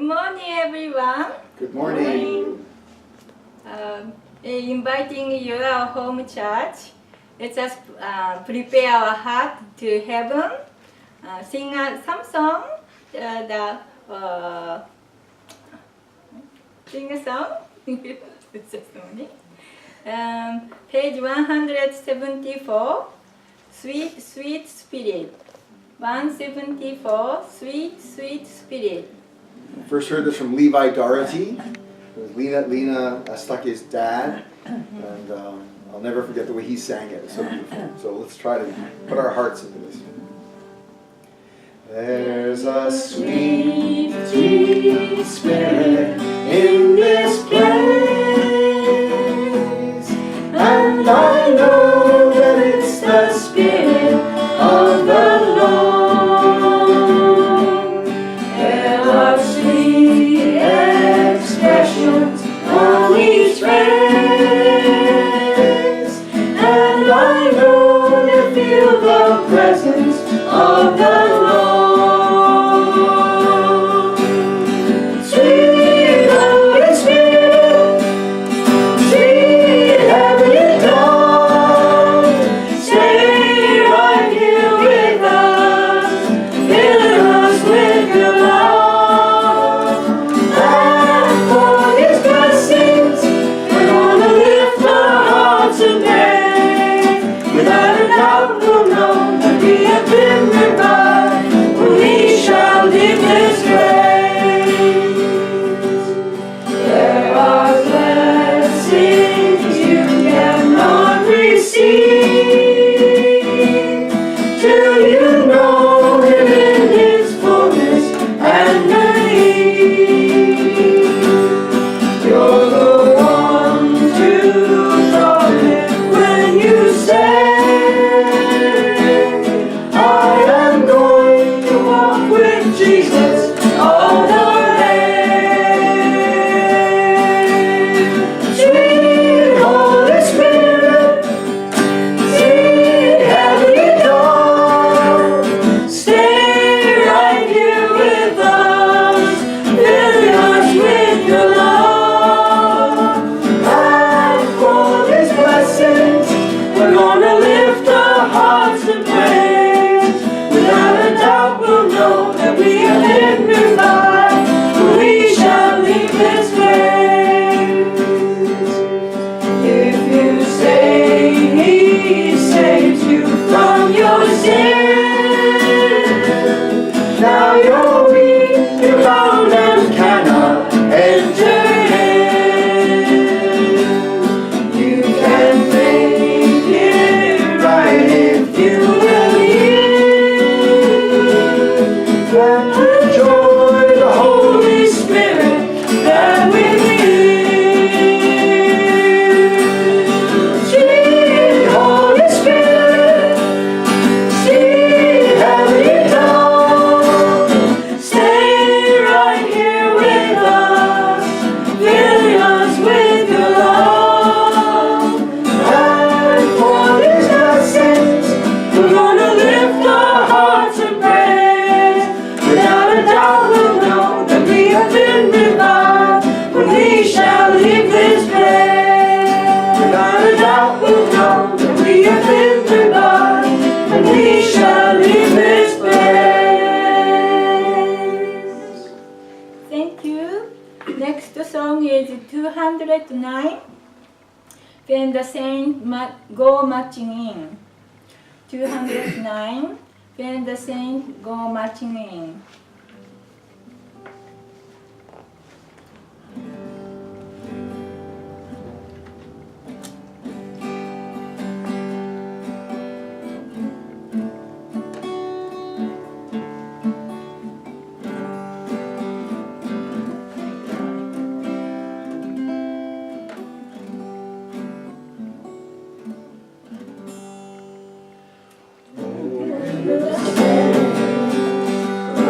morning, everyone. Good morning. Inviting you to our home church. Let us prepare our heart to heaven. Sing some song. Sing a song. Page 174. Sweet, sweet spirit. 174. Sweet, sweet spirit. First heard this from Levi Doherty. It was Lena Stucky's dad, and I'll never forget the way he sang it. It's so beautiful. So let's try to put our hearts into this. There's a sweet, sweet spirit in this place, and I know that it's the Spirit of the Lord. There are sweet expressions on each face, and I know to feel the presence of the Lord. Sweet Holy Spirit, sweet heavenly dawn, stay right here with us, fill us with your love. And for His blessings, we're gonna lift our hearts and pray. Without a doubt, we'll know that we have been revived, when we shall leave this place. There are blessings you cannot receive till you know Him in His fullness and believe. You're the one to draw Him when you say, I am going to walk with Jesus all the way. Sweet Holy Spirit, sweet heavenly dawn, stay right here with us, fill us with your love. And for His blessings, we're gonna lift our hearts and praise. Without a doubt, we'll know that we have been revived, when we shall leave this place. If you say He saves you from your sin, now you're weak, you're bound and cannot enter in. You can make it right if you will yield, and enjoy the Holy Spirit that within. Sweet Holy Spirit, sweet heavenly dawn, stay right here with us, fill us with your love. And for His blessings, we're gonna lift our hearts and praise. Without a doubt, we'll know that we have been revived, when we shall leave this place. Without a doubt, we'll know that we have been revived, when we shall leave this place. Thank you. Next song is 209. When the saints go marching in. 209. When the saints go marching in. Go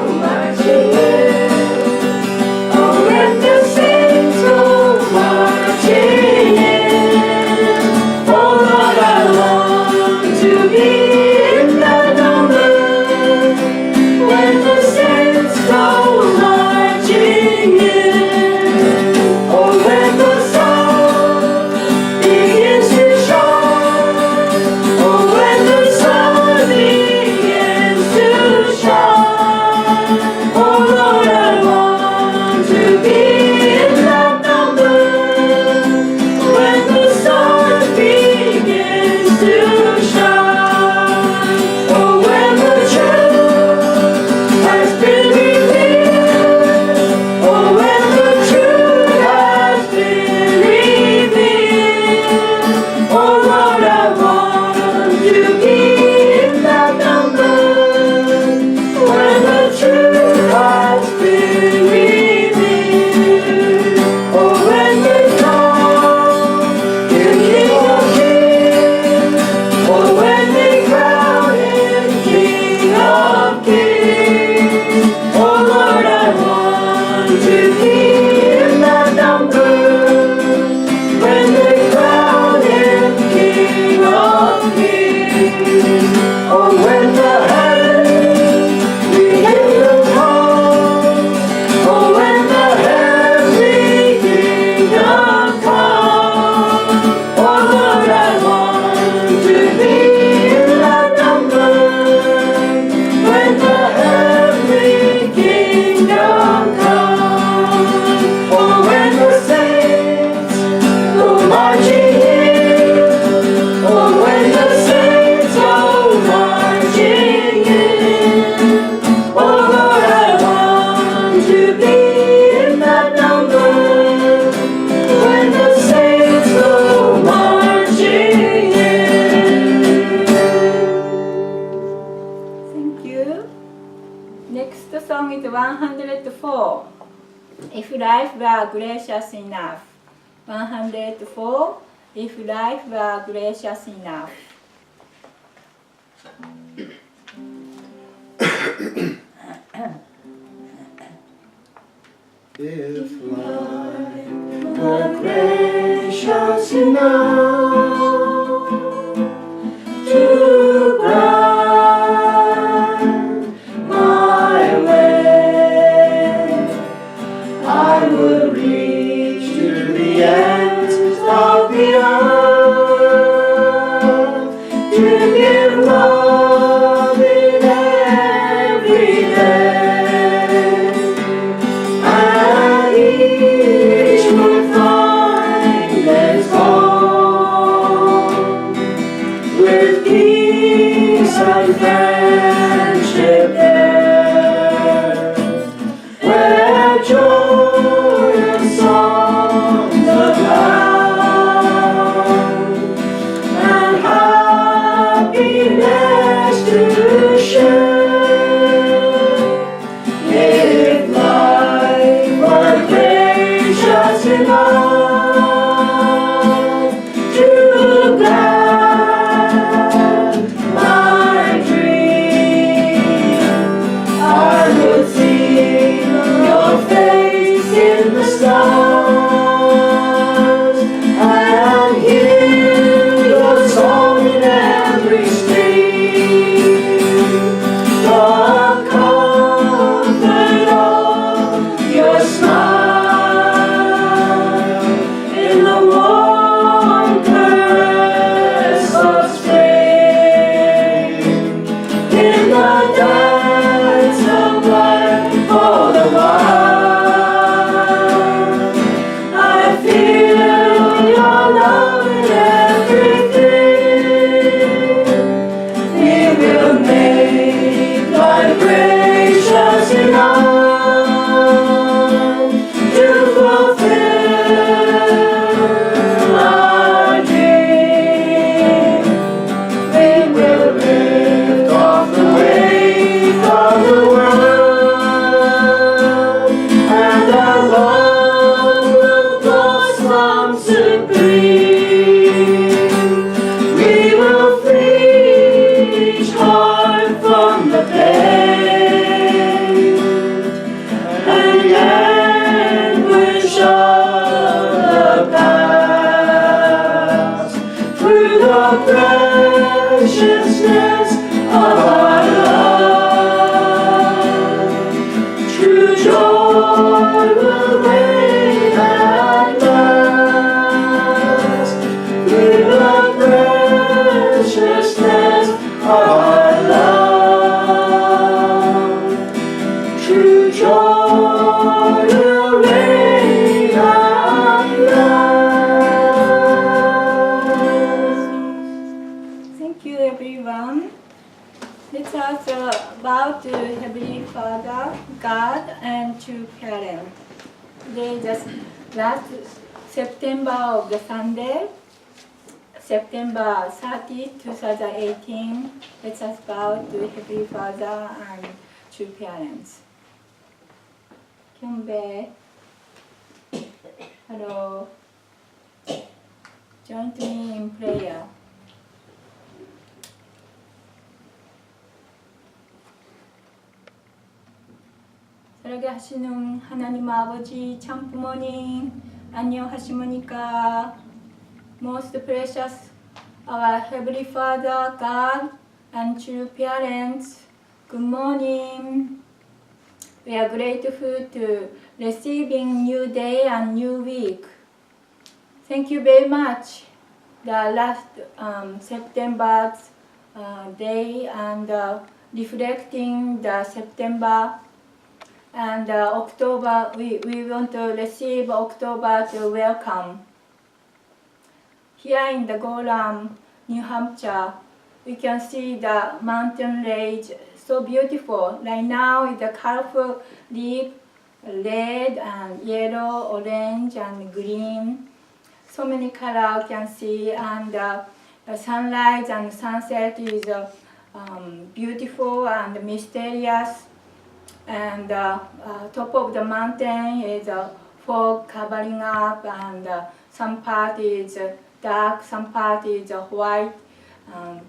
life were gracious enough. 104. If life were gracious enough. If life were gracious enough to grant my way, I would reach to the ends of the earth to give love in every day. And each would find its home with peace and friendship there, where joy and songs abound, and happiness to share. If life were gracious enough to grant my dream, I would see your face in the stars and hear your song in every stream. The comfort of your smile in the warm caress of spring, in the dance of life all the while. I feel your love in everything. We will make life gracious enough to fulfill our dream. We will lift off the weight of the world, and our love will blossom supreme. We will free each heart from the pain and anguish of the past through the preciousness of our love. True joy will reign at last through the preciousness of our love. True joy will reign at last. Thank you, everyone. Let's talk about Heavenly Father, God, and two parents. Today, just last September of the Sunday, September 30, 2018. Let's talk about Heavenly Father and two parents. Kyungbae, hello. Join me in prayer. 살아계시는 하나님 아버지 참 부모님 안녕하십니까? Most precious our Heavenly Father, God, and true parents, good morning. We are grateful to receiving new day and new week. Thank you very much. The last September day and reflecting the September and October, we want to receive October to welcome. Here in the Gorham, New Hampshire, we can see the mountain range, so beautiful. Right now, the colorful leaf, red and yellow, orange and green. So many colors can see, and the sunrise and sunset is beautiful and mysterious. And top of the mountain is fog covering up, and some part is dark, some part is white,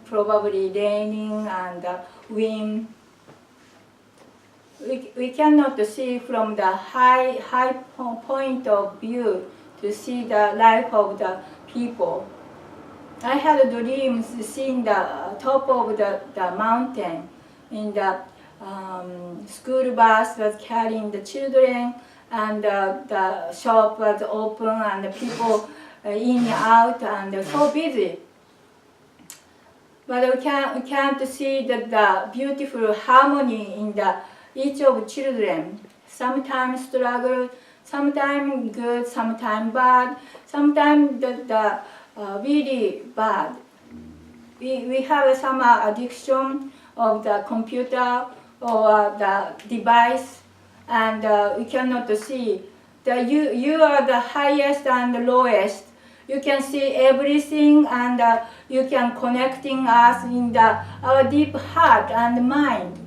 probably raining and wind. We cannot see from the high point of view to see the life of the people. I had dreams seeing the top of the mountain. In the school bus was carrying the children, and the shop was open, and the people in and out, and so busy. But we can't see the beautiful harmony in each of children. Sometimes struggle, sometimes good, sometimes bad, sometimes really bad. We have some addiction of the computer or the device, and we cannot see. You are the highest and the lowest. You can see everything, and you can connecting us in our deep heart and mind.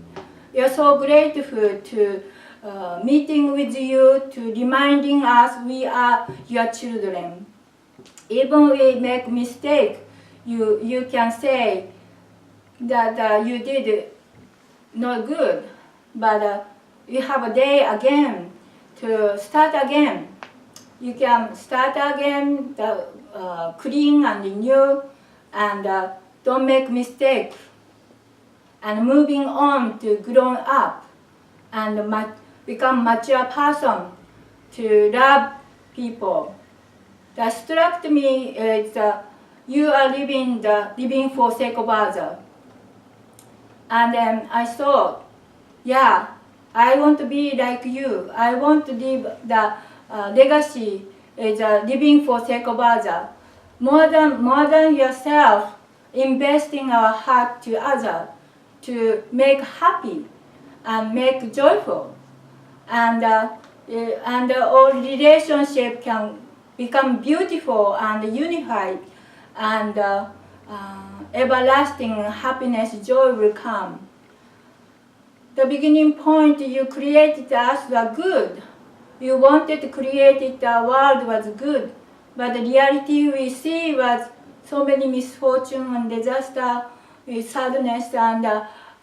We are so grateful to meeting with you, to reminding us we are your children. Even we make mistake, you can say that you did not good, but you have a day again to start again. You can start again, clean and new, and don't make mistake. And moving on to grow up and become mature person to love people. That struck me is you are living for sake of others. And then I thought, yeah, I want to be like you. I want to live the legacy is living for sake of others. More than yourself, investing our heart to others to make happy and make joyful. And all relationship can become beautiful and unified, and everlasting happiness, joy will come. The beginning point you created us was good. You wanted to create it, the world was good, but the reality we see was so many misfortune and disaster, with sadness and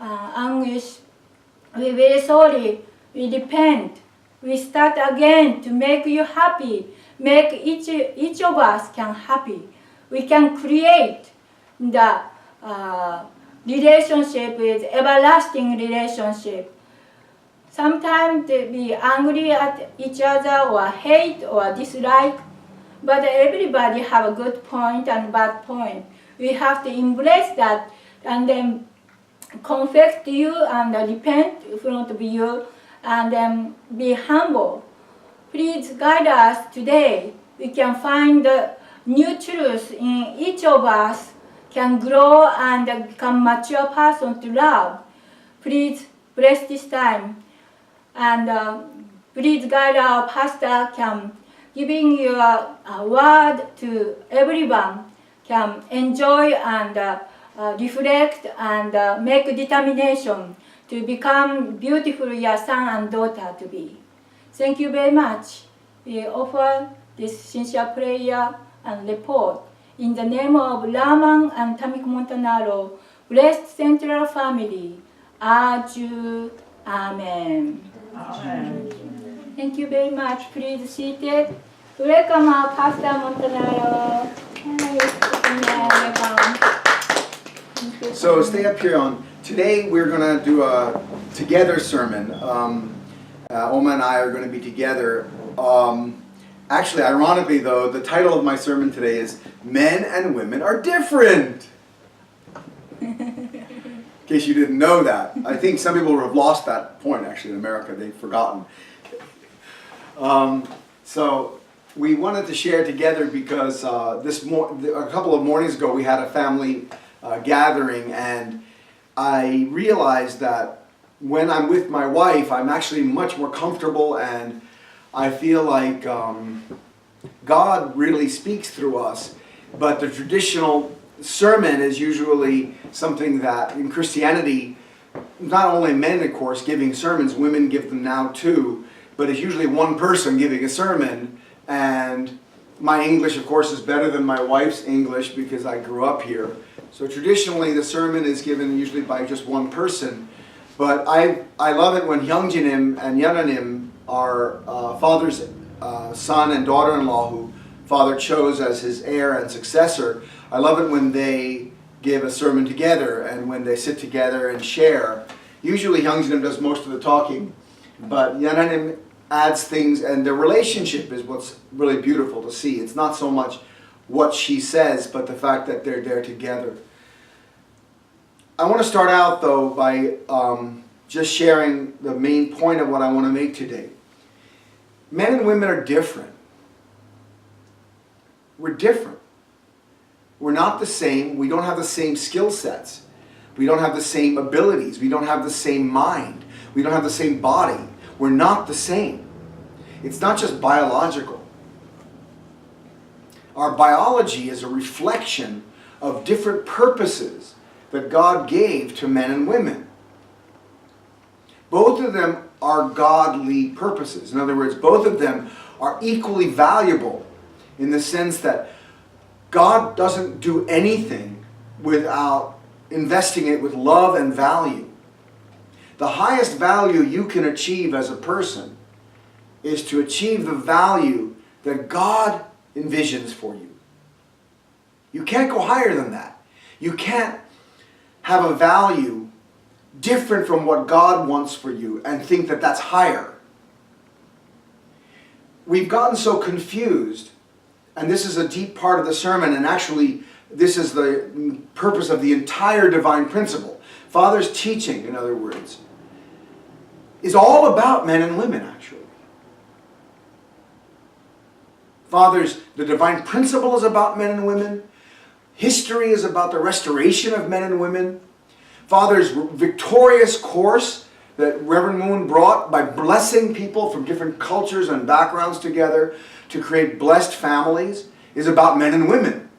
anguish. We're very sorry. We repent. We start again to make you happy. Make each of us can happy. We can create the relationship with everlasting relationship. Sometimes we angry at each other or hate or dislike, but everybody have a good point and bad point. We have to embrace that and then confess to you and repent in front of you, and then be humble. Please guide us today. We can find the new truth in each of us, can grow and become mature person to love. Please bless this time, and please guide our pastor, can giving your word to everyone, can enjoy and reflect and make determination to become beautiful your son and daughter to be. Thank you very much. We offer this sincere prayer and report in the name of Raman and Tamik Montanaro, blessed central family. Aju. Amen. Amen. Thank you very much. Please seated. Welcome our Pastor Montanaro. Welcome. So stay up here on. Today we're going to do a together sermon. Oma and I are going to be together. Actually, ironically though, the title of my sermon today is Men and Women Are Different. In case you didn't know that. I think some people have lost that point actually in America. They've forgotten. So we wanted to share together because a couple of mornings ago we had a family gathering, and I realized that when I'm with my wife, I'm actually much more comfortable, and I feel like God really speaks through us. But the traditional sermon is usually something that in Christianity, not only men, of course, giving sermons, women give them now too. but it's usually one person giving a sermon, and my English, of course, is better than my wife's English because I grew up here. So traditionally, the sermon is given usually by just one person. But I love it when Hyungjinim and Yeonanim, our father's son and daughter-in-law, who father chose as his heir and successor, I love it when they give a sermon together and when they sit together and share. Usually Hyungjinim does most of the talking, but Yeonanim adds things, and their relationship is what's really beautiful to see. It's not so much what she says, but the fact that they're there together. I want to start out, though, by just sharing the main point of what I want to make today. Men and women are different. We're different. We're not the same. We don't have the same skill sets. We don't have the same abilities. We don't have the same mind. We don't have the same body. We're not the same. It's not just biological. Our biology is a reflection of different purposes that God gave to men and women. Both of them are godly purposes. In other words, both of them are equally valuable in the sense that God doesn't do anything without investing it with love and value. The highest value you can achieve as a person is to achieve the value that God envisions for you. You can't go higher than that. You can't have a value different from what God wants for you and think that that's higher. We've gotten so confused, and this is a deep part of the sermon, and actually this is the purpose of the entire divine principle. Father's teaching, in other words, is all about men and women, actually. The divine principle is about men and women. History is about the restoration of men and women. Father's victorious course that Reverend Moon brought by blessing people from different cultures and backgrounds together to create blessed families is about men and women.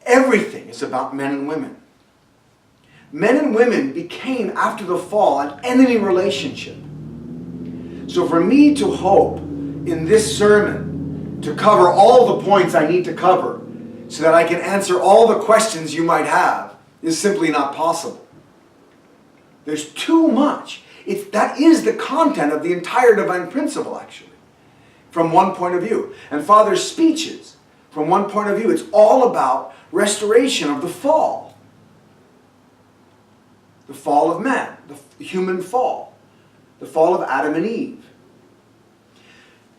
Everything is about men and women. Men and women became, after the fall, an enemy relationship. So for me to hope in this sermon to cover all the points I need to cover so that I can answer all the questions you might have is simply not possible. There's too much. That is the content of the entire divine principle, actually, from one point of view. And Father's speeches, from one point of view, it's all about restoration of the fall. The fall of man, the human fall. The fall of Adam and Eve.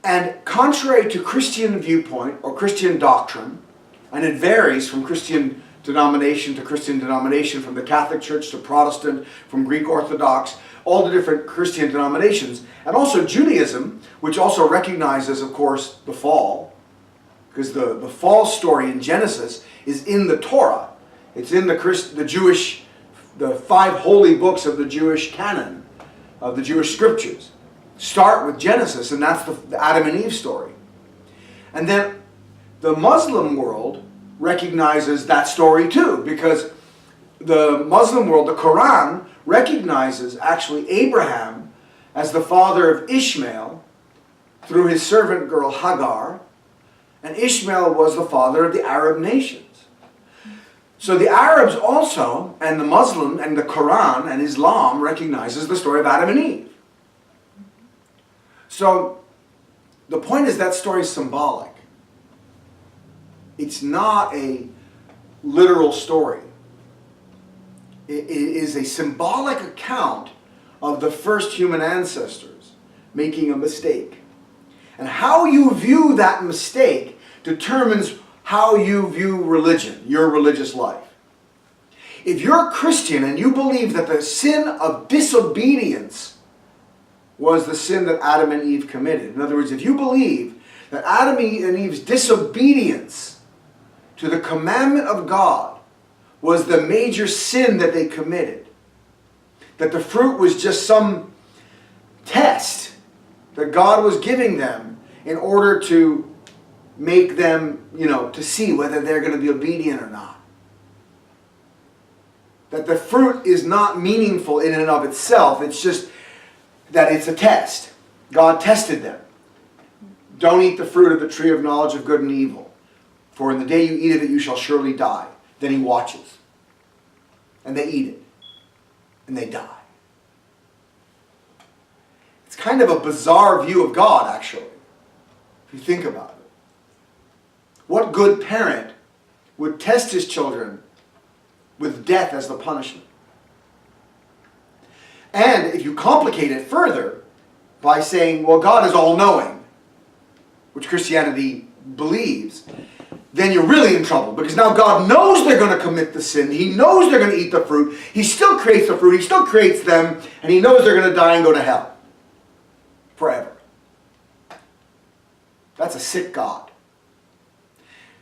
And contrary to Christian viewpoint or Christian doctrine, and it varies from Christian denomination to Christian denomination, from the Catholic Church to Protestant, from Greek Orthodox, all the different Christian denominations, and also Judaism, which also recognizes, of course, the fall, because the fall story in Genesis is in the Torah. It's in the 5 holy books of the Jewish canon, of the Jewish scriptures. Start with Genesis, and that's the Adam and Eve story. And then the Muslim world recognizes that story too, because the Muslim world, the Quran, recognizes actually Abraham as the father of Ishmael through his servant girl Hagar, and Ishmael was the father of the Arab nations. So the Arabs also, and the Muslim, and the Quran, and Islam recognizes the story of Adam and Eve. So the point is that story is symbolic. It's not a literal story. It is a symbolic account of the first human ancestors making a mistake. And how you view that mistake determines how you view religion, your religious life. If you're a Christian and you believe that the sin of disobedience was the sin that Adam and Eve committed, in other words, if you believe that Adam and Eve's disobedience to the commandment of God was the major sin that they committed, that the fruit was just some test that God was giving them in order to make them, to see whether they're going to be obedient or not. That the fruit is not meaningful in and of itself. It's just that it's a test. God tested them. Don't eat the fruit of the tree of knowledge of good and evil, for in the day you eat of it you shall surely die. Then he watches. And they eat it. And they die. It's kind of a bizarre view of God, actually, if you think about it. What good parent would test his children with death as the punishment? And if you complicate it further by saying, well, God is all-knowing, which Christianity believes, then you're really in trouble. Because now God knows they're going to commit the sin. He knows they're going to eat the fruit. He still creates the fruit. He still creates them. And he knows they're going to die and go to hell. Forever. That's a sick God.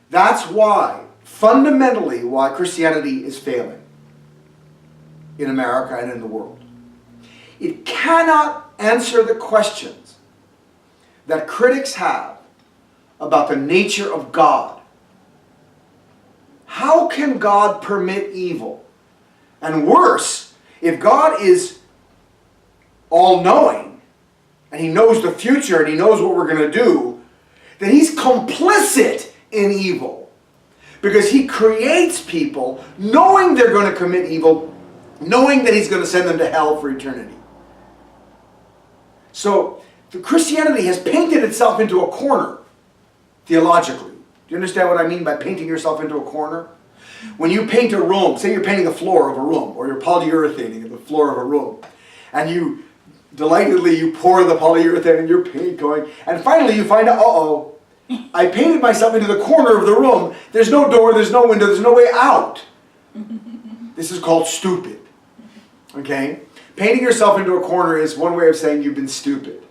That's why, fundamentally, why Christianity is failing in America and in the world. It cannot answer the questions that critics have about the nature of God. How can God permit evil? And worse, if God is all-knowing, and he knows the future, and he knows what we're going to do, then he's complicit in evil. Because he creates people knowing they're going to commit evil, knowing that he's going to send them to hell for eternity. So, Christianity has painted itself into a corner, theologically. Do you understand what I mean by painting yourself into a corner? When you paint a room, say you're painting the floor of a room, or you're polyurethaning the floor of a room, and you delightedly pour the polyurethane and your paint going, and finally you find out, uh-oh, I painted myself into the corner of the room. There's no door, there's no window, there's no way out. This is called stupid. Okay? Painting yourself into a corner is one way of saying you've been stupid.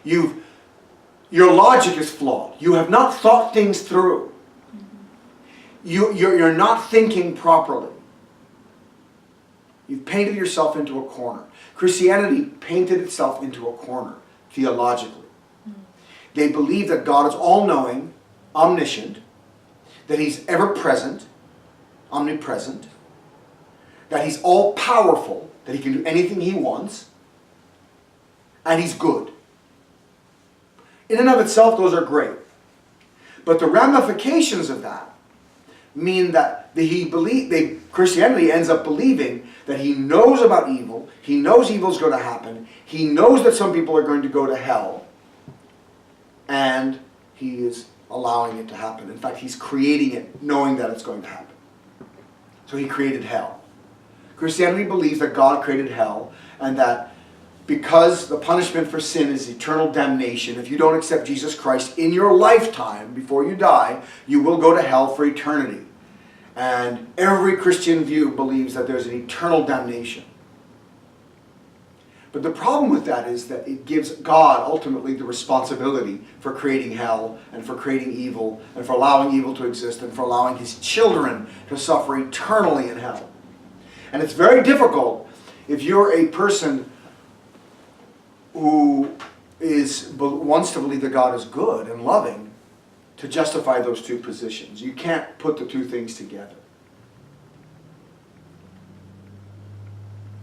Your logic is flawed. You have not thought things through. You're not thinking properly. You've painted yourself into a corner. Christianity painted itself into a corner, theologically. They believe that God is all-knowing, omniscient, that he's ever-present, omnipresent, that he's all-powerful, that he can do anything he wants, and he's good. In and of itself, those are great. But the ramifications of that mean that Christianity ends up believing that he knows about evil, he knows evil's going to happen, he knows that some people are going to go to hell, and he is allowing it to happen. In fact, he's creating it knowing that it's going to happen. So he created hell. Christianity believes that God created hell, and that because the punishment for sin is eternal damnation, if you don't accept Jesus Christ in your lifetime before you die, you will go to hell for eternity. And every Christian view believes that there's an eternal damnation. But the problem with that is that it gives God ultimately the responsibility for creating hell and for creating evil and for allowing evil to exist and for allowing his children to suffer eternally in hell. And it's very difficult if you're a person who wants to believe that God is good and loving to justify those two positions. You can't put the two things together.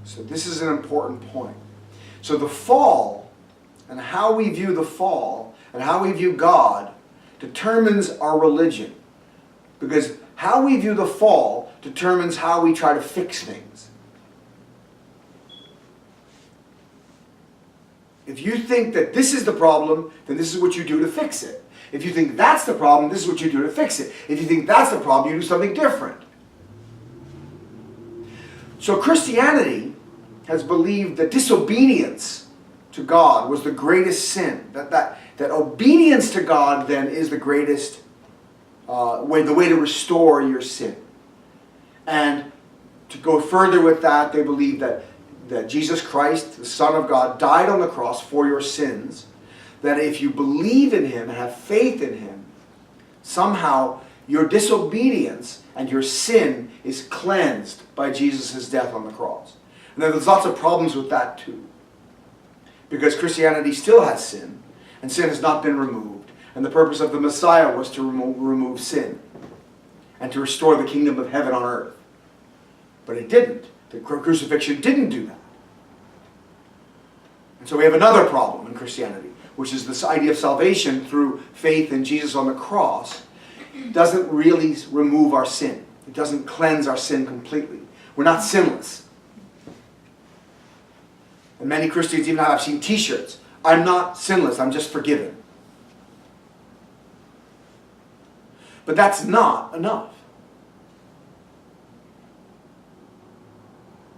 So this is an important point. So the fall, and how we view the fall, and how we view God, determines our religion. Because how we view the fall determines how we try to fix things. If you think that this is the problem, then this is what you do to fix it. If you think that's the problem, this is what you do to fix it. If you think that's the problem, you do something different. So Christianity has believed that disobedience to God was the greatest sin. That obedience to God then is the greatest the way to restore your sin. And to go further with that, they believe that Jesus Christ, the Son of God, died on the cross for your sins. That if you believe in him and have faith in him, somehow your disobedience and your sin is cleansed by Jesus' death on the cross. And there's lots of problems with that too. Because Christianity still has sin, and sin has not been removed. And the purpose of the Messiah was to remove sin and to restore the kingdom of heaven on earth. But it didn't. The crucifixion didn't do that. And so we have another problem in Christianity, which is this idea of salvation through faith in Jesus on the cross doesn't really remove our sin. It doesn't cleanse our sin completely. We're not sinless. And many Christians even have, I've seen t-shirts, I'm not sinless, I'm just forgiven. But that's not enough.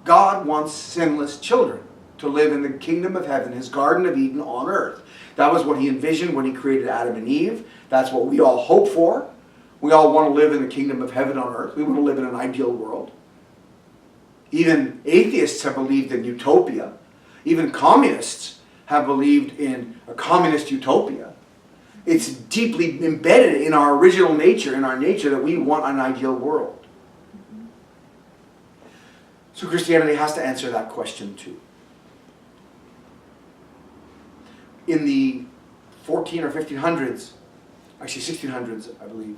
God wants sinless children to live in the kingdom of heaven, his Garden of Eden on earth. That was what he envisioned when he created Adam and Eve. That's what we all hope for. We all want to live in the kingdom of heaven on earth. We want to live in an ideal world. Even atheists have believed in utopia. Even communists have believed in a communist utopia. It's deeply embedded in our original nature, in our nature, that we want an ideal world. So Christianity has to answer that question too. In the 14 or 1500s, actually 1600s, I believe,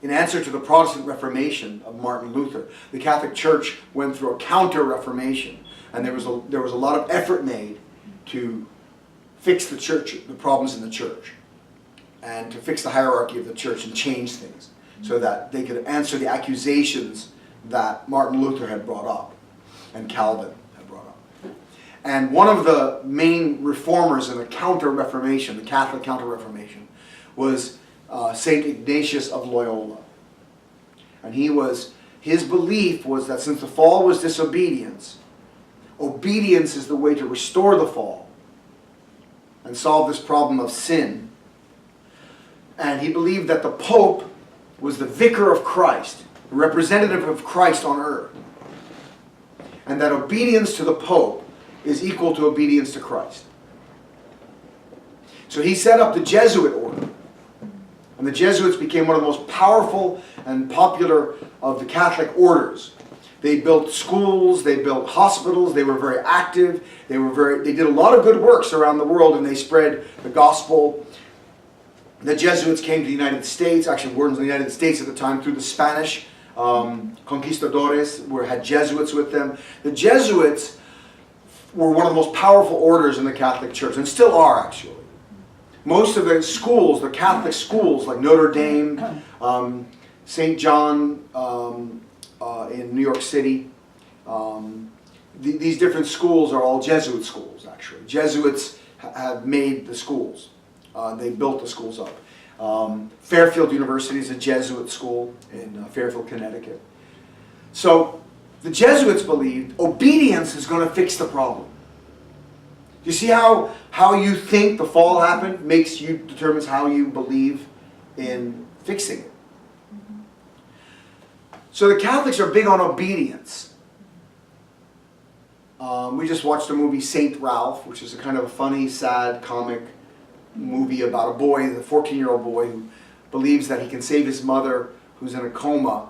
in answer to the Protestant Reformation of Martin Luther, the Catholic Church went through a counter-reformation, and there was a lot of effort made to fix the church, the problems in the church, and to fix the hierarchy of the church and change things so that they could answer the accusations that Martin Luther had brought up and Calvin had brought up. And one of the main reformers in the Counter-Reformation, the Catholic Counter-Reformation, was St. Ignatius of Loyola. And his belief was that since the fall was disobedience, obedience is the way to restore the fall and solve this problem of sin. And he believed that the Pope was the vicar of Christ, the representative of Christ on earth. And that obedience to the Pope is equal to obedience to Christ. So he set up the Jesuit order. And the Jesuits became one of the most powerful and popular of the Catholic orders. They built schools, they built hospitals, they were very active, they did a lot of good works around the world, and they spread the gospel. The Jesuits came to the United States, actually were in the United States at the time, through the Spanish conquistadores, had Jesuits with them. The Jesuits were one of the most powerful orders in the Catholic Church, and still are actually. Most of the schools, the Catholic schools, like Notre Dame, St. John in New York City, these different schools are all Jesuit schools, actually. Jesuits have made the schools. They built the schools up. Fairfield University is a Jesuit school in Fairfield, Connecticut. So the Jesuits believed obedience is going to fix the problem. You see how you think the fall happened determines how you believe in fixing it. So the Catholics are big on obedience. We just watched the movie Saint Ralph, which is a kind of a funny, sad, comic movie about a boy, the 14-year-old boy, who believes that he can save his mother, who's in a coma,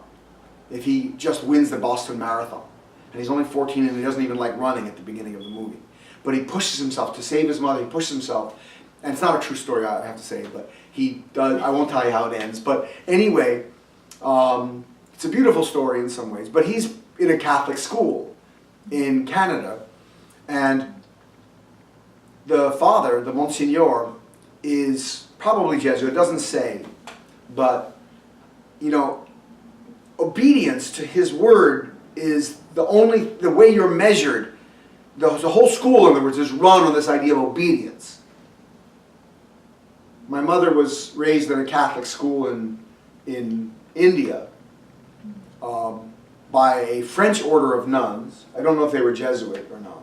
if he just wins the Boston Marathon. And he's only 14 and he doesn't even like running at the beginning of the movie. But he pushes himself to save his mother. He pushes himself. And it's not a true story, I have to say, but he does. I won't tell you how it ends. But anyway, it's a beautiful story in some ways. But he's in a Catholic school in Canada. And the father, the Monsignor, is probably Jesuit. It doesn't say. But, obedience to his word is the way you're measured. The whole school, in other words, is run on this idea of obedience. My mother was raised in a Catholic school in India by a French order of nuns. I don't know if they were Jesuit or not,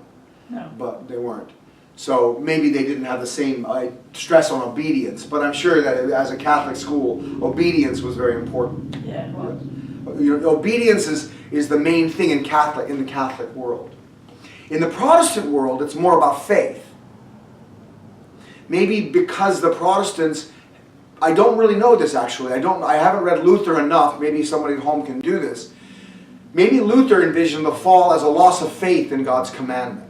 No. but they weren't. So maybe they didn't have the same stress on obedience, but I'm sure that as a Catholic school, obedience was very important. Yeah, it was. Obedience is the main thing in the Catholic world. In the Protestant world, it's more about faith. Maybe because the Protestants, I don't really know this actually. I haven't read Luther enough. Maybe somebody at home can do this. Maybe Luther envisioned the fall as a loss of faith in God's commandment.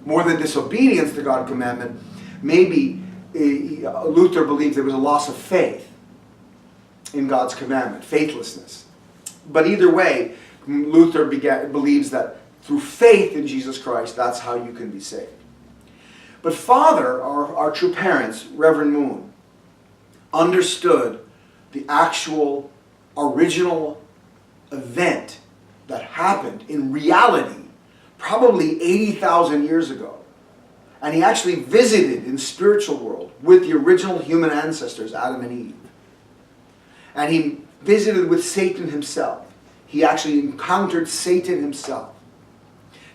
More than disobedience to God's commandment, maybe Luther believed there was a loss of faith in God's commandment, faithlessness. But either way, Luther believes that Through faith in Jesus Christ, that's how you can be saved. But Father, our true parents, Reverend Moon, understood the actual original event that happened in reality probably 80,000 years ago. And he actually visited in spiritual world with the original human ancestors, Adam and Eve. And he visited with Satan himself. He actually encountered Satan himself.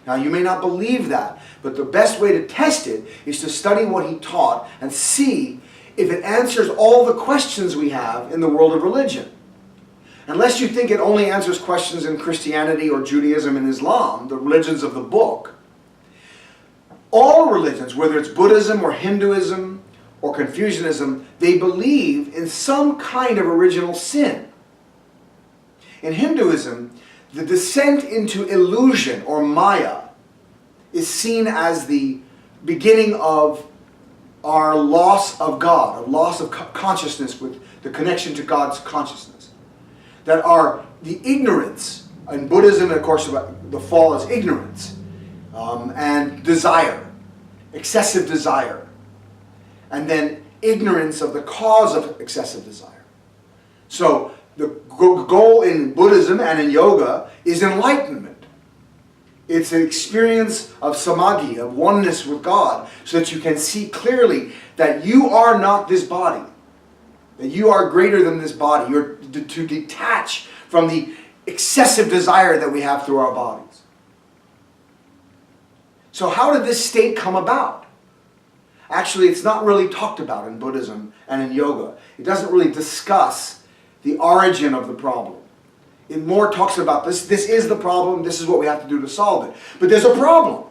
Now you may not believe that, but the best way to test it is to study what he taught and see if it answers all the questions we have in the world of religion. Unless you think it only answers questions in Christianity or Judaism and Islam, the religions of the book, all religions, whether it's Buddhism or Hinduism or Confucianism, they believe in some kind of original sin. In Hinduism, the descent into illusion or Maya is seen as the beginning of our loss of God, a loss of consciousness with the connection to God's consciousness. That are the ignorance, in Buddhism, of course, the fall is ignorance, and desire, excessive desire, and then ignorance of the cause of excessive desire. So the goal in Buddhism and in yoga is enlightenment. It's an experience of samadhi, of oneness with God, so that you can see clearly that you are not this body, that you are greater than this body. You're to detach from the excessive desire that we have through our bodies. So how did this state come about? Actually, it's not really talked about in Buddhism and in yoga. It doesn't really discuss the origin of the problem. It more talks about this is the problem, this is what we have to do to solve it. But there's a problem.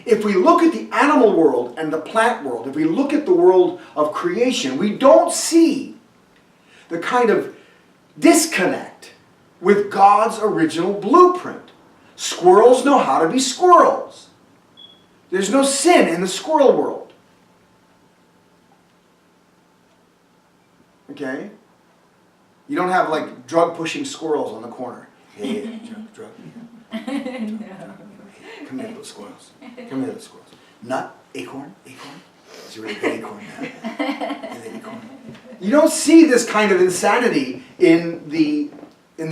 If we look at the animal world and the plant world, if we look at the world of creation, we don't see the kind of disconnect with God's original blueprint. Squirrels know how to be squirrels. There's no sin in the squirrel world. Okay? You don't have like drug-pushing squirrels on the corner. Hey, drug. Come here, little squirrels. Come here, little squirrels. Nut, acorn. It's a really good acorn now. And then acorn. You don't see this kind of insanity in the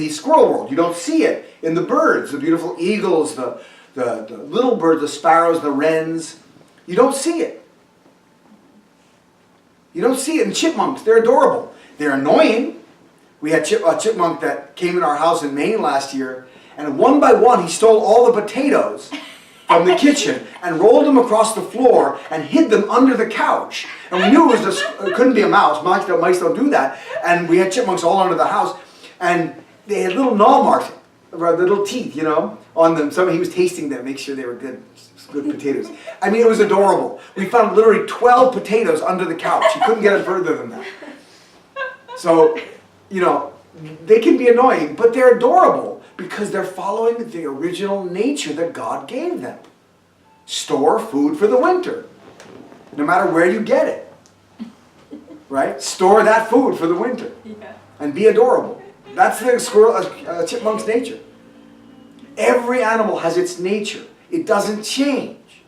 squirrel world. You don't see it in the birds, the beautiful eagles, the little birds, the sparrows, the wrens. You don't see it. You don't see it in chipmunks. They're adorable. They're annoying. We had a chipmunk that came in our house in Maine last year, and one by one he stole all the potatoes from the kitchen and rolled them across the floor and hid them under the couch. And we knew it couldn't be a mouse. Mice don't do that. And we had chipmunks all under the house, and they had little gnaw marks, little teeth, on them. He was tasting them, make sure they were good potatoes. I mean, it was adorable. We found literally 12 potatoes under the couch. You couldn't get it further than that. So, they can be annoying, but they're adorable because they're following the original nature that God gave them. Store food for the winter, no matter where you get it. Right? Store that food for the winter. Yeah. And be adorable. That's the chipmunk's nature. Every animal has its nature. It doesn't change.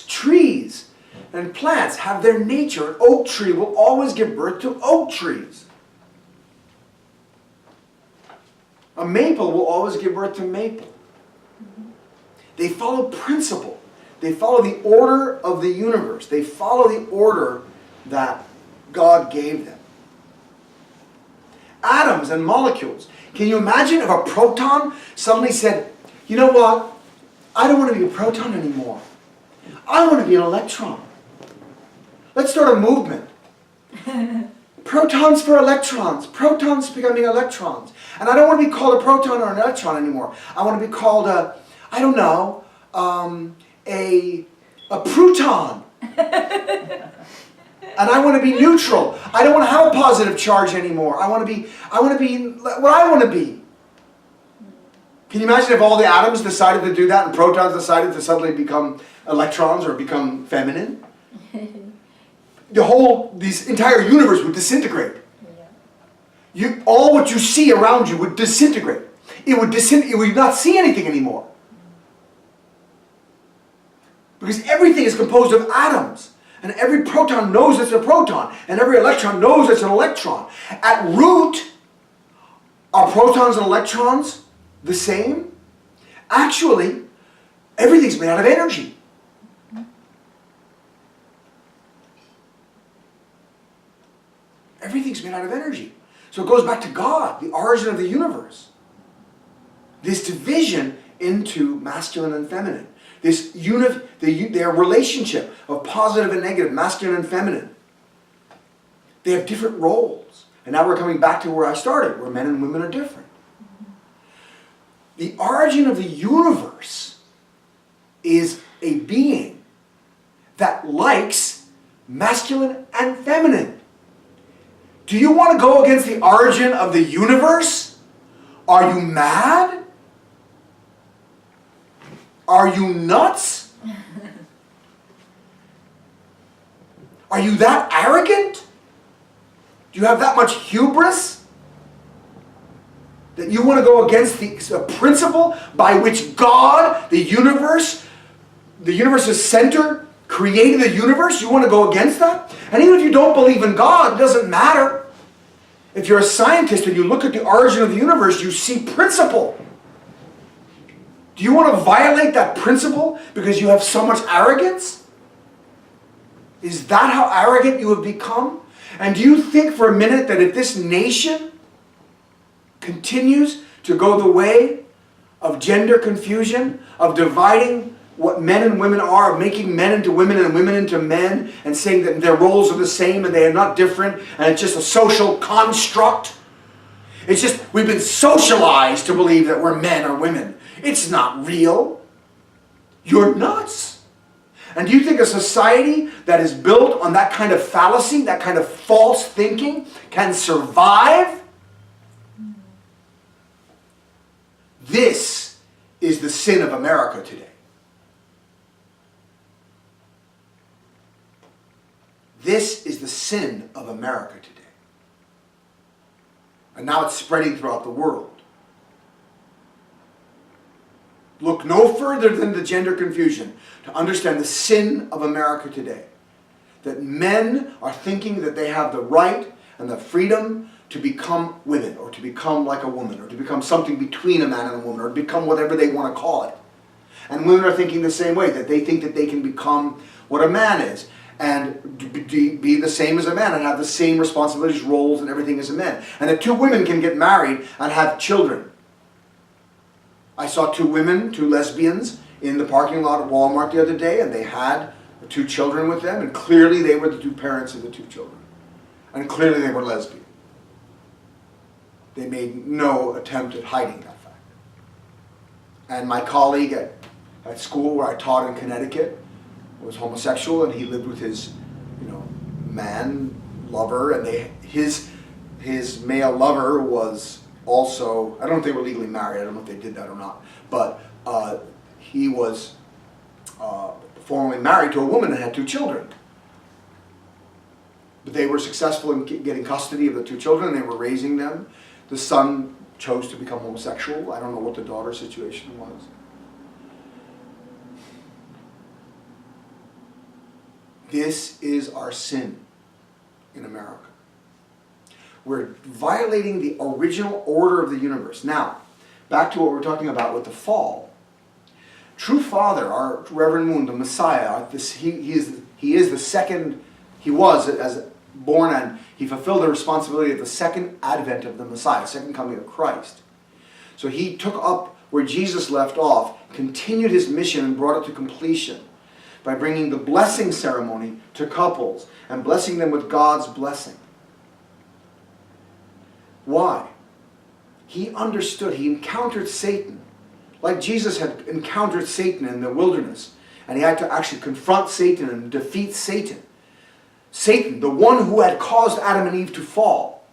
Trees and plants have their nature. An oak tree will always give birth to oak trees. A maple will always give birth to maple. They follow principle. They follow the order of the universe. They follow the order that God gave them. Atoms and molecules. Can you imagine if a proton suddenly said, you know what? I don't want to be a proton anymore. I want to be an electron. Let's start a movement. Protons for electrons. Protons becoming electrons. And I don't want to be called a proton or an electron anymore. I want to be called a pruton. And I want to be neutral. I don't want to have a positive charge anymore. I want to be what I want to be. Can you imagine if all the atoms decided to do that and protons decided to suddenly become electrons or become feminine? This entire universe would disintegrate. All what you see around you would disintegrate. it would not see anything anymore. Because everything is composed of atoms. And every proton knows it's a proton. And every electron knows it's an electron. At root, are protons and electrons the same? Actually, everything's made out of energy. Everything's made out of energy. So it goes back to God, the origin of the universe. This division into masculine and feminine. Their relationship of positive and negative, masculine and feminine. They have different roles. And now we're coming back to where I started, where men and women are different. The origin of the universe is a being that likes masculine and feminine. Do you want to go against the origin of the universe? Are you mad? Are you nuts? Are you that arrogant? Do you have that much hubris that you want to go against the principle by which God, the universe's center, created the universe? You want to go against that? And even if you don't believe in God, it doesn't matter. If you're a scientist and you look at the origin of the universe, you see principle. Do you want to violate that principle because you have so much arrogance? Is that how arrogant you have become? And do you think for a minute that if this nation continues to go the way of gender confusion, of dividing what men and women are, of making men into women and women into men, and saying that their roles are the same and they are not different, and it's just a social construct? It's just, we've been socialized to believe that we're men or women. It's not real. You're nuts. And do you think a society that is built on that kind of fallacy, that kind of false thinking, can survive? This is the sin of America today. This is the sin of America today. And now it's spreading throughout the world. Look no further than the gender confusion to understand the sin of America today. That men are thinking that they have the right and the freedom to become women, or to become like a woman, or to become something between a man and a woman, or become whatever they want to call it. And women are thinking the same way, that they think that they can become what a man is, and be the same as a man, and have the same responsibilities, roles, and everything as a man. And that two women can get married and have children. I saw two women, two lesbians, in the parking lot at Walmart the other day, and they had two children with them, and clearly they were the two parents of the two children. And clearly they were lesbian. They made no attempt at hiding that fact. And my colleague at school where I taught in Connecticut was homosexual, and he lived with his, man lover, and his male lover was also, I don't know if they were legally married, I don't know if they did that or not, but he was formerly married to a woman and had two children. But they were successful in getting custody of the two children, and they were raising them. The son chose to become homosexual. I don't know what the daughter's situation was. This is our sin in America. We're violating the original order of the universe. Now, back to what we're talking about with the fall. True Father, our Reverend Moon, the Messiah, he is the second, he was as born, and he fulfilled the responsibility of the second advent of the Messiah, second coming of Christ. So he took up where Jesus left off, continued his mission, and brought it to completion by bringing the blessing ceremony to couples and blessing them with God's blessing. Why? He understood, he encountered Satan, like Jesus had encountered Satan in the wilderness, and he had to actually confront Satan and defeat Satan. Satan, the one who had caused Adam and Eve to fall.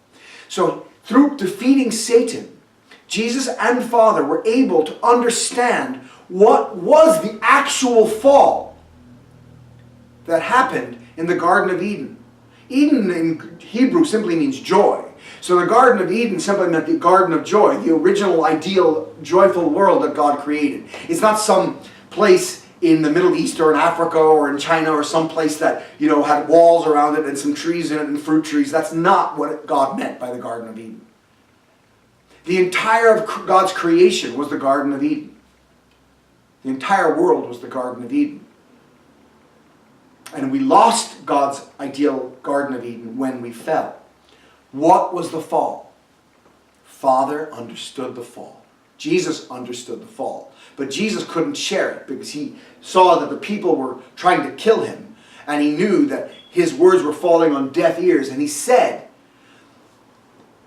So through defeating Satan, Jesus and Father were able to understand what was the actual fall that happened in the Garden of Eden. Eden in Hebrew simply means joy. So the Garden of Eden simply meant the Garden of Joy, the original, ideal, joyful world that God created. It's not some place in the Middle East or in Africa or in China or some place that, had walls around it and some trees in it and fruit trees. That's not what God meant by the Garden of Eden. The entire of God's creation was the Garden of Eden. The entire world was the Garden of Eden. And we lost God's ideal Garden of Eden when we fell. What was the fall? Father understood the fall. Jesus understood the fall. But Jesus couldn't share it because he saw that the people were trying to kill him. And he knew that his words were falling on deaf ears. And he said,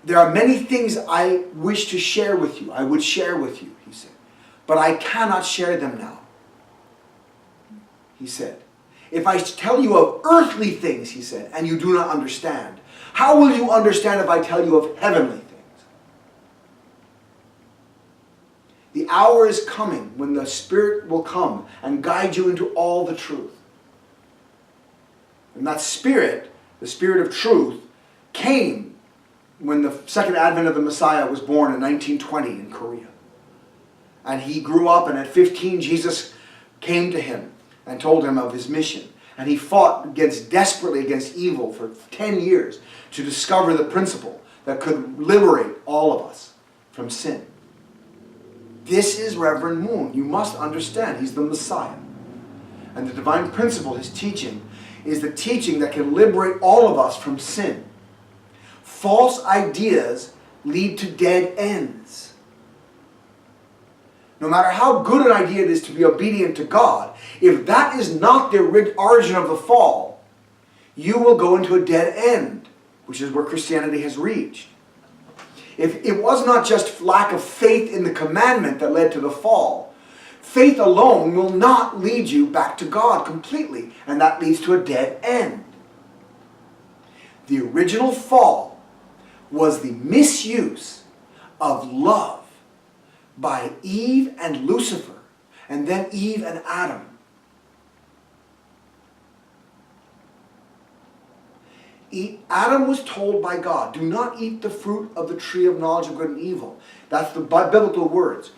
there are many things I wish to share with you. I would share with you, he said. But I cannot share them now. He said, if I tell you of earthly things, he said, and you do not understand, how will you understand if I tell you of heavenly things? The hour is coming when the Spirit will come and guide you into all the truth. And that Spirit, the Spirit of truth, came when the second advent of the Messiah was born in 1920 in Korea. And he grew up, and at 15 Jesus came to him and told him of his mission. And he fought desperately against evil for 10 years to discover the principle that could liberate all of us from sin. This is Reverend Moon. You must understand, he's the Messiah. And the divine principle, his teaching, is the teaching that can liberate all of us from sin. False ideas lead to dead ends. No matter how good an idea it is to be obedient to God, if that is not the origin of the fall, you will go into a dead end, which is where Christianity has reached. If it was not just lack of faith in the commandment that led to the fall, faith alone will not lead you back to God completely, and that leads to a dead end. The original fall was the misuse of love by Eve and Lucifer, and then Eve and Adam. Adam was told by God, do not eat the fruit of the tree of knowledge of good and evil. That's the biblical words.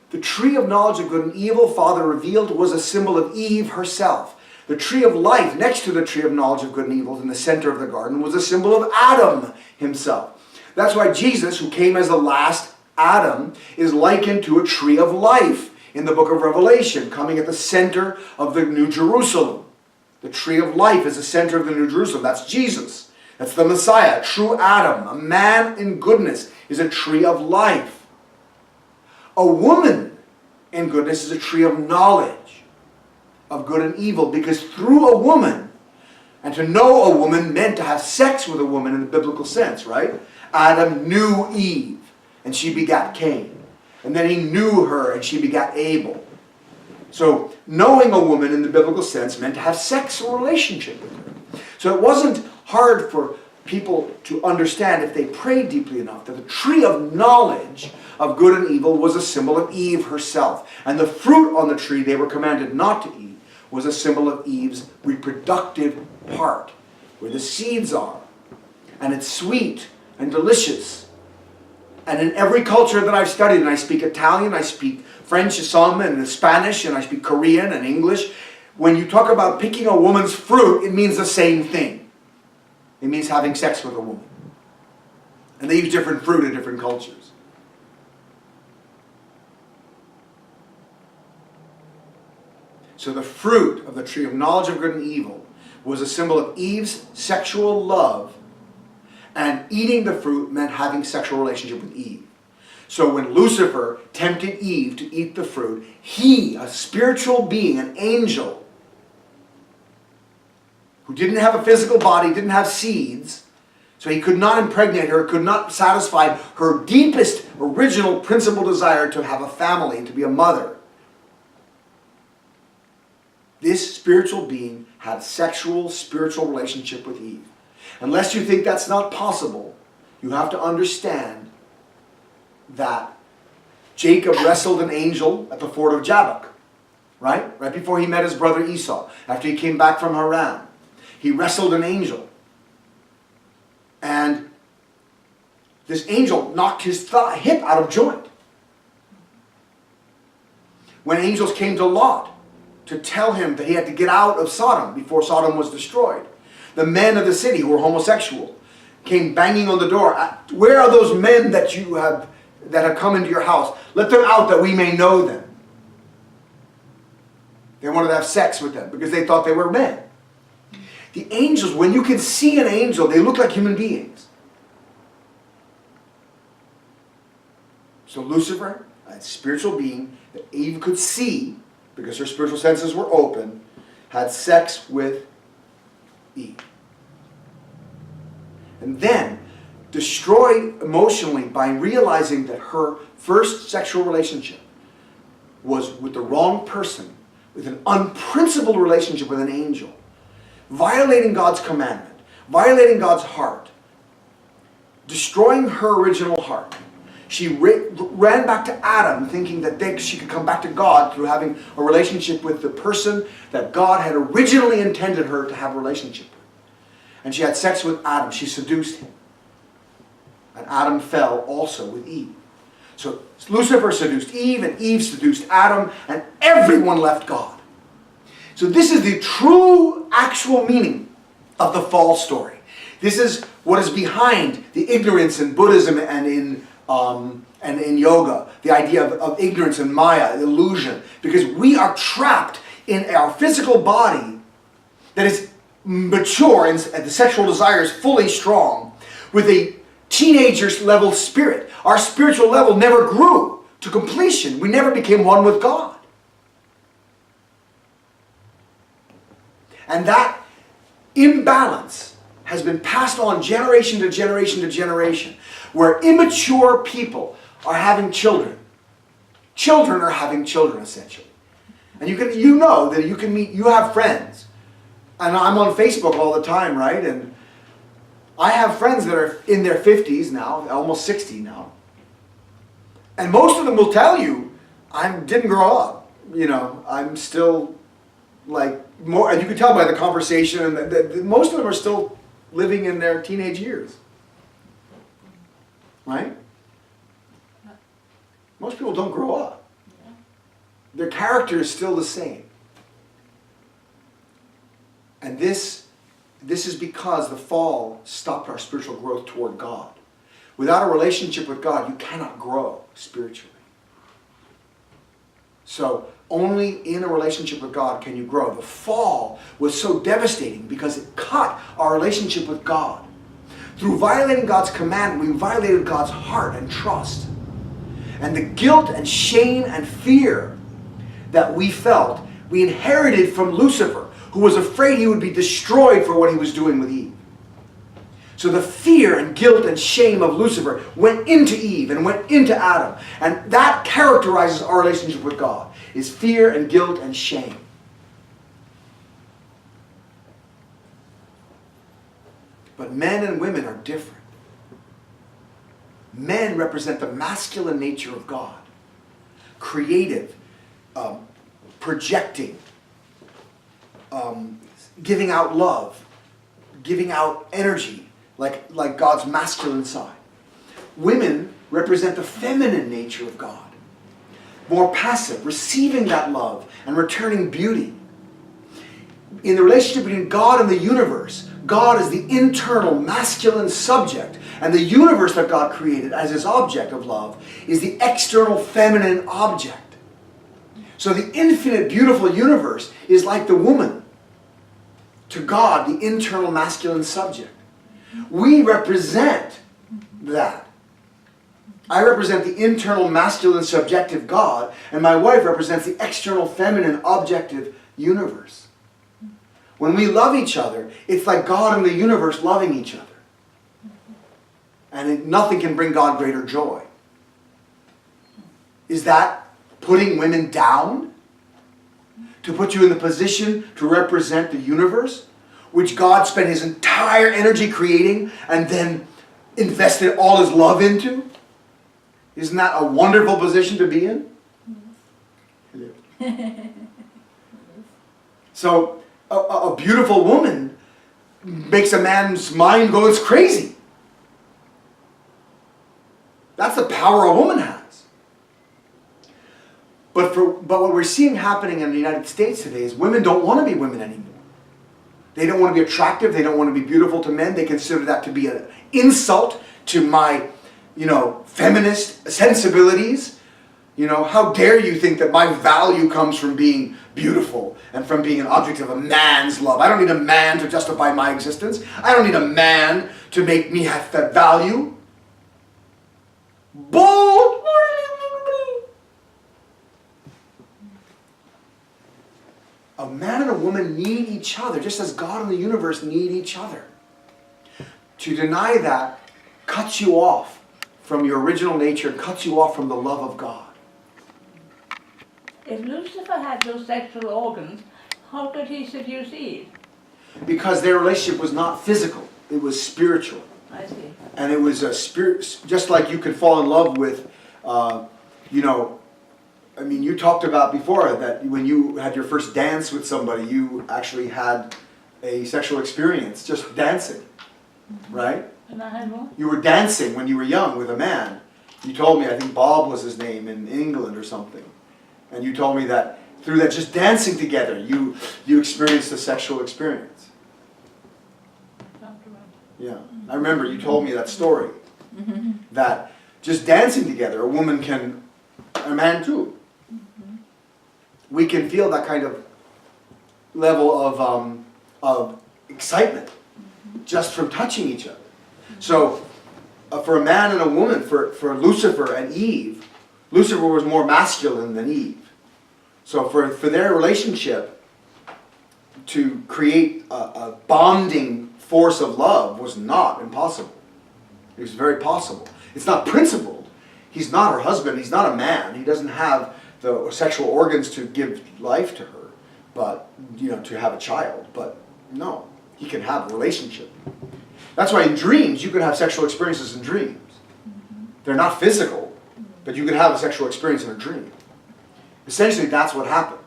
The tree of knowledge of good and evil, Father revealed, was a symbol of Eve herself. The tree of life next to the tree of knowledge of good and evil in the center of the garden was a symbol of Adam himself. That's why Jesus, who came as the last Adam, is likened to a tree of life in the book of Revelation, coming at the center of the New Jerusalem. The tree of life is the center of the New Jerusalem. That's Jesus. That's the Messiah, true Adam. A man in goodness is a tree of life. A woman in goodness is a tree of knowledge of good and evil, because through a woman, and to know a woman meant to have sex with a woman in the biblical sense, right? Adam knew Eve, and she begat Cain. And then he knew her, and she begat Abel. So knowing a woman in the biblical sense meant to have sexual relationship with her. So it wasn't hard for people to understand, if they prayed deeply enough, that the tree of knowledge of good and evil was a symbol of Eve herself. And the fruit on the tree they were commanded not to eat was a symbol of Eve's reproductive part, where the seeds are. And it's sweet and delicious. And in every culture that I've studied, and I speak Italian, I speak French, some, and Spanish, and I speak Korean and English, when you talk about picking a woman's fruit, it means the same thing. It means having sex with a woman. And they use different fruit in different cultures. So the fruit of the tree of knowledge of good and evil was a symbol of Eve's sexual love, and eating the fruit meant having sexual relationship with Eve. So when Lucifer tempted Eve to eat the fruit, he, a spiritual being, an angel, who didn't have a physical body, didn't have seeds, so he could not impregnate her, could not satisfy her deepest, original, principal desire to have a family, to be a mother. This spiritual being had sexual, spiritual relationship with Eve. Unless you think that's not possible, you have to understand that Jacob wrestled an angel at the ford of Jabbok, right? Right before he met his brother Esau, after he came back from Haran. He wrestled an angel. And this angel knocked his hip out of joint. When angels came to Lot to tell him that he had to get out of Sodom before Sodom was destroyed, the men of the city who were homosexual came banging on the door. Where are those men that have come into your house? Let them out that we may know them. They wanted to have sex with them because they thought they were men. The angels, when you can see an angel, they look like human beings. So Lucifer, a spiritual being that Eve could see, because her spiritual senses were open, had sex with Eve. And then destroyed emotionally by realizing that her first sexual relationship was with the wrong person, with an unprincipled relationship with an angel, violating God's commandment, violating God's heart, destroying her original heart. She ran back to Adam thinking that she could come back to God through having a relationship with the person that God had originally intended her to have a relationship with. And she had sex with Adam. She seduced him. And Adam fell also with Eve. So Lucifer seduced Eve, and Eve seduced Adam, and everyone left God. So this is the true, actual meaning of the fall story. This is what is behind the ignorance in Buddhism and in yoga, the idea of ignorance and Maya, illusion, because we are trapped in our physical body that is mature and the sexual desire is fully strong with a teenager's level spirit. Our spiritual level never grew to completion. We never became one with God. And that imbalance has been passed on generation to generation to generation, where immature people are having children. Children are having children, essentially. And you know that you have friends. And I'm on Facebook all the time, right? And I have friends that are in their 50s now, almost 60 now. And most of them will tell you, I didn't grow up. I'm still like more, and you can tell by the conversation, and most of them are still living in their teenage years. Right? Most people don't grow up. Their character is still the same. And this is because the fall stopped our spiritual growth toward God. Without a relationship with God, you cannot grow spiritually. So only in a relationship with God can you grow. The fall was so devastating because it cut our relationship with God. Through violating God's command, we violated God's heart and trust. And the guilt and shame and fear that we felt, we inherited from Lucifer, who was afraid he would be destroyed for what he was doing with Eve. So the fear and guilt and shame of Lucifer went into Eve and went into Adam. And that characterizes our relationship with God, is fear and guilt and shame. But men and women are different. Men represent the masculine nature of God. Creative, projecting, giving out love, giving out energy, like God's masculine side. Women represent the feminine nature of God. More passive, receiving that love and returning beauty. In the relationship between God and the universe, God is the internal masculine subject, and the universe that God created as his object of love is the external feminine object. So the infinite, beautiful universe is like the woman to God, the internal masculine subject. We represent that. I represent the internal masculine subjective God, and my wife represents the external feminine objective universe. When we love each other, it's like God and the universe loving each other. And nothing can bring God greater joy. Is that putting women down? To put you in the position to represent the universe, which God spent his entire energy creating and then invested all his love into? Isn't that a wonderful position to be in? So a beautiful woman makes a man's mind go crazy. That's the power a woman has. But what we're seeing happening in the United States today is women don't want to be women anymore. They don't want to be attractive. They don't want to be beautiful to men. They consider that to be an insult to my, feminist sensibilities. How dare you think that my value comes from being beautiful and from being an object of a man's love. I don't need a man to justify my existence. I don't need a man to make me have that value. Bull! A man and a woman need each other, just as God and the universe need each other. To deny that cuts you off from your original nature, cuts you off from the love of God. If Lucifer had those sexual organs, how could he seduce Eve? Because their relationship was not physical, it was spiritual. I see. And it was a spirit, just like you could fall in love with, you talked about before that when you had your first dance with somebody, you actually had a sexual experience just dancing, right? And I had one? You were dancing when you were young with a man. You told me, I think Bob was his name in England or something. And you told me that through that just dancing together, you experienced a sexual experience. Yeah, I remember you told me that story. That just dancing together, a woman can, a man too. We can feel that kind of level of excitement just from touching each other. So for a man and a woman, for Lucifer and Eve, Lucifer was more masculine than Eve. So for their relationship to create a bonding force of love was not impossible. It was very possible. It's not principled. He's not her husband. He's not a man. He doesn't have the sexual organs to give life to her, but to have a child. But no, he can have a relationship. That's why in dreams you can have sexual experiences in dreams. They're not physical, but you can have a sexual experience in a dream. Essentially, that's what happened.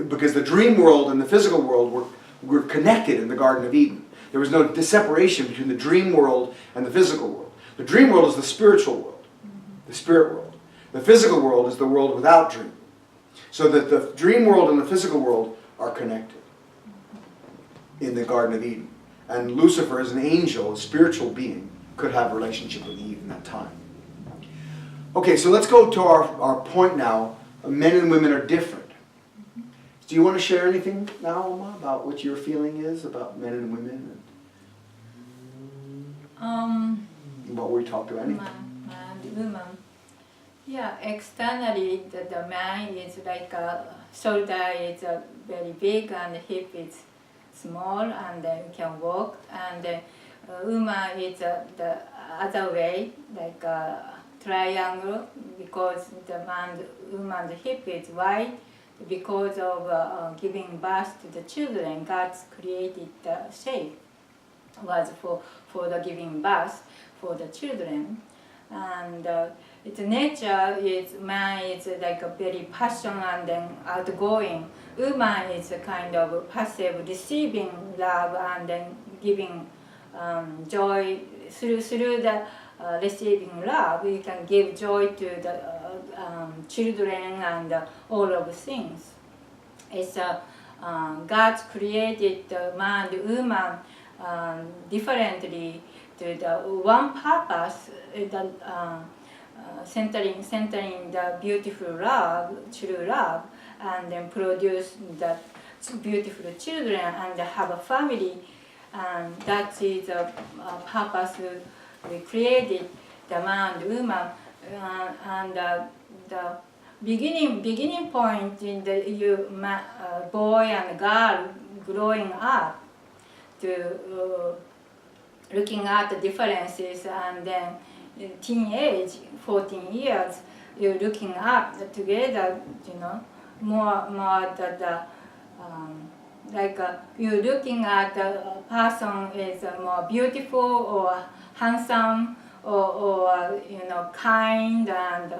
Because the dream world and the physical world were connected in the Garden of Eden. There was no separation between the dream world and the physical world. The dream world is the spiritual world, the spirit world. The physical world is the world without dream. So that the dream world and the physical world are connected in the Garden of Eden. And Lucifer, as an angel, a spiritual being, could have a relationship with Eve in that time. Okay, so let's go to our point now. Men and women are different. Do you want to share anything now, Oma, about what your feeling is about men and women? What we talked about? Anything? Man and woman. Yeah, externally the man is like a shoulder is very big and hip is small and can walk, and woman is the other way, like a triangle, because the woman's hip is wide because of giving birth to the children. God's created the shape was for the giving birth for the children, and its nature is man is like a very passionate and then outgoing. Woman is a kind of passive, receiving love and then giving joy through the receiving love. You can give joy to the children and all of things. It's God created the man and woman differently to the one purpose, centering the beautiful love, true love, and then produce the beautiful children and have a family. And that is the purpose we created the man and woman. And the beginning point in the boy and girl growing up to looking at the differences, and then in teenage, 14 years, you're looking up together, more you're looking at the person is more beautiful or handsome or kind, and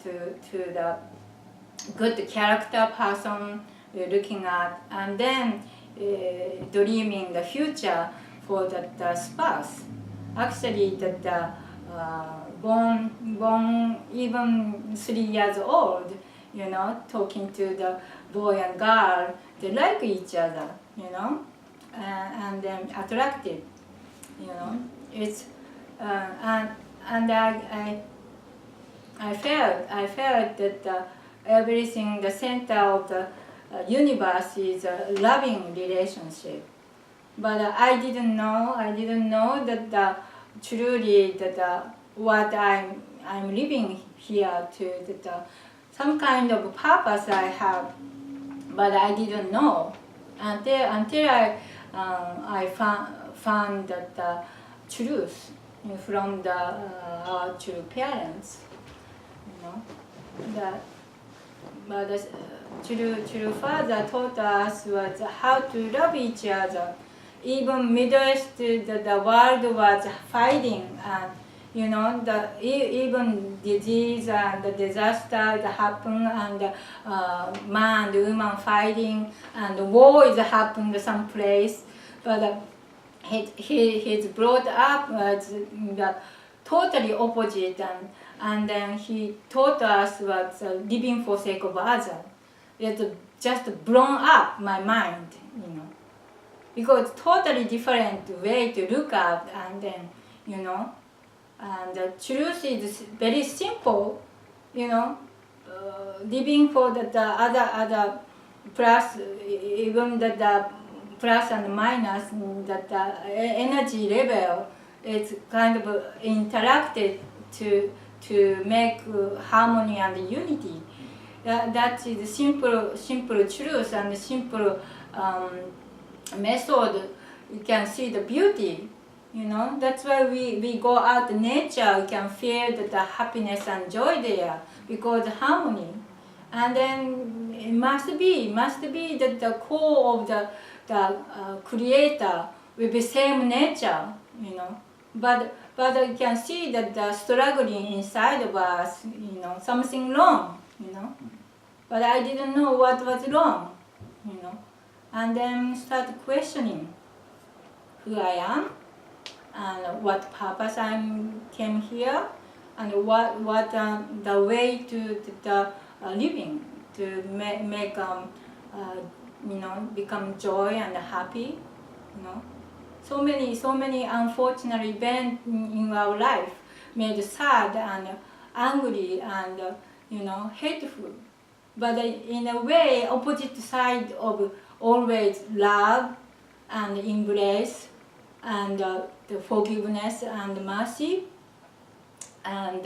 to the good character person you're looking at, and then dreaming the future for the spouse. Actually, the born even 3 years old, you know, talking to the boy and girl, they like each other, you know, and then attracted, you know. It's and I felt that everything, the center of the universe is a loving relationship. But I didn't know that truly that what I'm living here to that some kind of purpose I have, but I didn't know until I found that truth from our true parents, you know, that. But the true father taught us was how to love each other. Even Middle East, the world was fighting, and you know, even disease and the disaster that happen, and man and woman fighting, and war is happened someplace. But he's brought up as the totally opposite, and then he taught us was living for sake of others. It's just blown up my mind, you know, because totally different way to look at, and then, you know, and the truth is very simple, you know, living for the other plus, even the plus and minus, that the energy level is kind of interacted to make harmony and unity. That is simple truth and simple method. You can see the beauty, you know. That's why we go out in nature. We can feel the happiness and joy there because harmony. And then it must be that the core of the creator will be same nature, you know. But you can see that the struggling inside of us, you know, something wrong, you know. But I didn't know what was wrong, you know. And then start questioning who I am and what purpose I came here, and what the way to the living to make you know, become joy and happy, you know. So many unfortunate events in our life made sad and angry and you know, hateful. But in a way, opposite side of always love and embrace and the forgiveness and mercy, and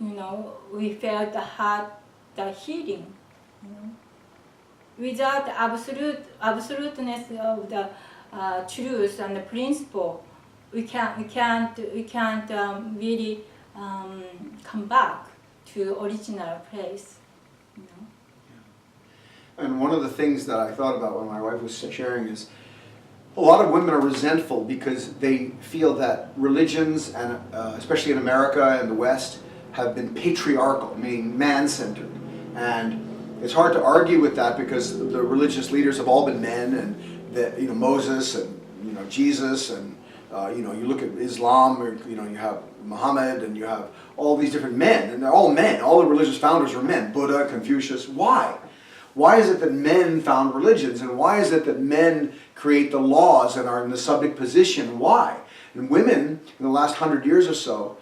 you know, we felt the heart, the healing, you know. Without absoluteness of the truth and the principle, we can't really come back to original place, you know. And one of the things that I thought about when my wife was sharing is a lot of women are resentful because they feel that religions, and especially in America and the West, have been patriarchal, meaning man-centered. And it's hard to argue with that because the religious leaders have all been men, and that, you know, Moses and, you know, Jesus, and you know, you look at Islam, or you know, you have Muhammad, and you have all these different men, and they're all men. All the religious founders are men. Buddha, Confucius. Why? Why is it that men found religions, and why is it that men create the laws and are in the subject position? Why? And women in the last 100 years or so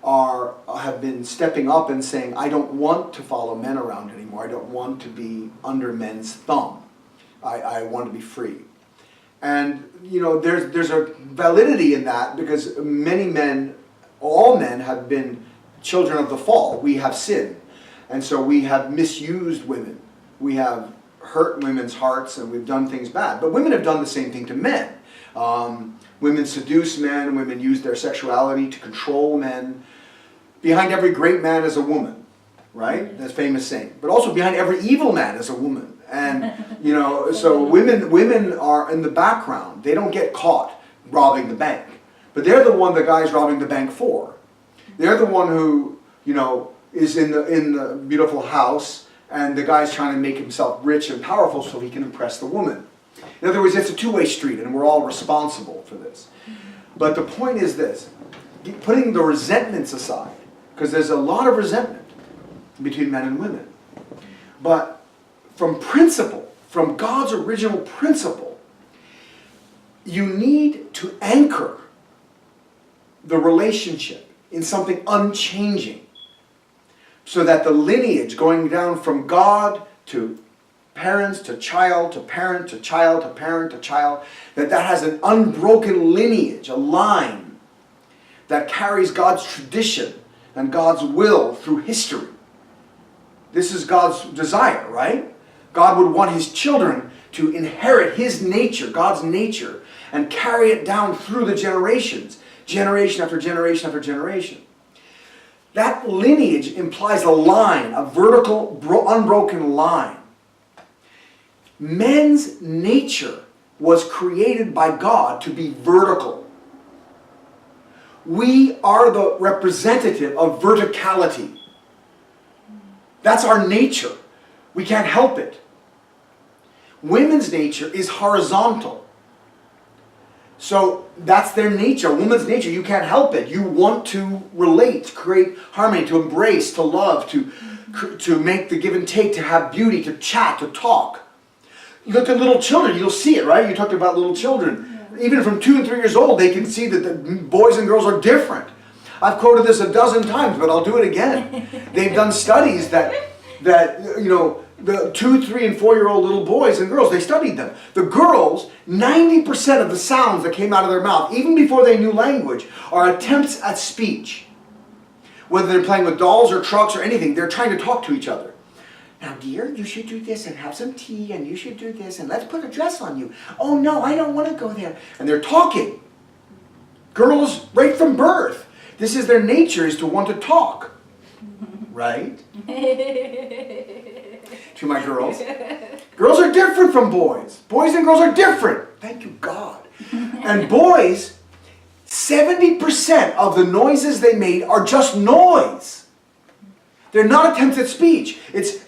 have been stepping up and saying, I don't want to follow men around anymore. I don't want to be under men's thumb. I want to be free. And you know, there's a validity in that, because many men, all men, have been children of the fall. We have sinned, and so we have misused women. We have hurt women's hearts, and we've done things bad. But women have done the same thing to men. Women seduce men. Women use their sexuality to control men. Behind every great man is a woman, right? That's famous saying. But also behind every evil man is a woman. And you know, so women are in the background. They don't get caught robbing the bank, but they're the one the guy's robbing the bank for. They're the one who, you know, is in the beautiful house, and the guy's trying to make himself rich and powerful so he can impress the woman. In other words, it's a two-way street, and we're all responsible for this. But the point is this: putting the resentments aside, because there's a lot of resentment between men and women. But from principle, from God's original principle, you need to anchor the relationship in something unchanging, so that the lineage going down from God to parents to child to parent to child to parent to child, that has an unbroken lineage, a line that carries God's tradition and God's will through history. This is God's desire, right? God would want his children to inherit his nature, God's nature, and carry it down through the generations, generation after generation after generation. That lineage implies a line, a vertical, unbroken line. Men's nature was created by God to be vertical. We are the representative of verticality. That's our nature. We can't help it. Women's nature is horizontal. So that's their nature. Woman's nature, you can't help it. You want to relate, to create harmony, to embrace, to love, to make the give and take, to have beauty, to chat, to talk. You look at little children, you'll see it, right? You talked about little children. Yeah. Even from 2 and 3 years old, they can see that the boys and girls are different. I've quoted this 12 times, but I'll do it again. They've done studies that you know, the 2, 3, and 4-year-old little boys and girls, they studied them. The girls, 90% of the sounds that came out of their mouth, even before they knew language, are attempts at speech. Whether they're playing with dolls or trucks or anything, they're trying to talk to each other. Now, dear, you should do this and have some tea, and you should do this, and let's put a dress on you. Oh, no, I don't want to go there. And they're talking. Girls, right from birth, this is their nature, is to want to talk. Right? To my girls. Girls are different from boys. Boys and girls are different. Thank you, God. And boys, 70% of the noises they made are just noise. They're not attempts at speech. It's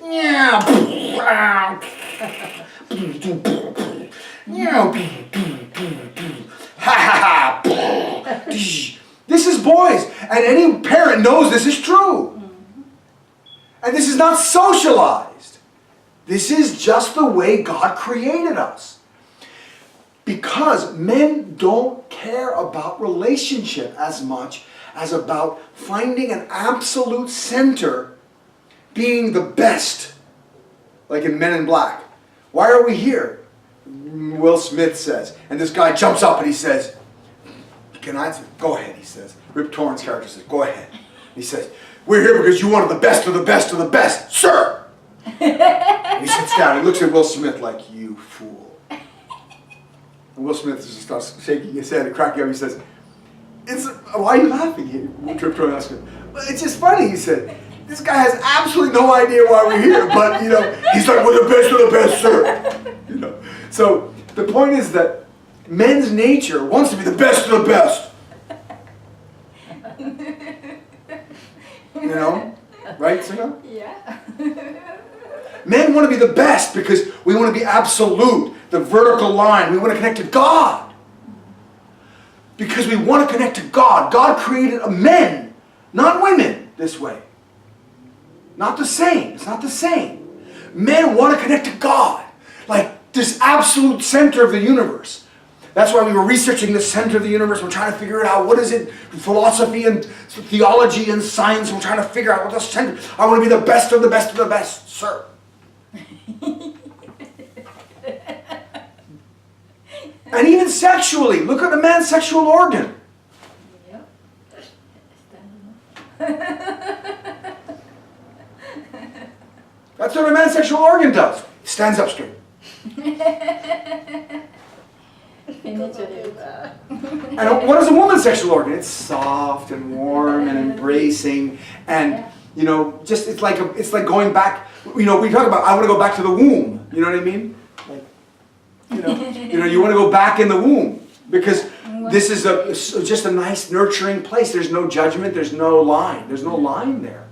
this is boys, and any parent knows this is true. And this is not socialized. This is just the way God created us. Because men don't care about relationship as much as about finding an absolute center, being the best. Like in Men in Black. Why are we here? Will Smith says. And this guy jumps up and he says, can I? Go ahead, he says. Rip Torn's character says, go ahead. He says, we're here because you wanted the best of the best of the best, sir! And he sits down and looks at Will Smith like, you fool. And Will Smith just starts shaking his head and cracking up. He says, why are you laughing? Rip Torn asked him. Well, it's just funny, he said. This guy has absolutely no idea why we're here, but, you know, he's like, we're the best of the best, sir. You know. So the point is that men's nature wants to be the best of the best. You know? Right, Sina? Yeah. Men want to be the best because we want to be absolute, the vertical line. We want to connect to God. Because we want to connect to God. God created men, not women, this way. Not the same. It's not the same. Men want to connect to God. Like this absolute center of the universe. That's why we were researching the center of the universe. We're trying to figure it out. What is it? Philosophy and theology and science. We're trying to figure out what the center. I want to be the best of the best of the best, sir. And even sexually, look at the man's sexual organ. That's what a man's sexual organ does. He stands up straight. And what is a woman's sexual organ? It's soft and warm and embracing, and you know, just it's like going back. You know, we talk about I want to go back to the womb. You know what I mean? Like, you want to go back in the womb because this is just a nice nurturing place. There's no judgment. There's no line. There's no line there.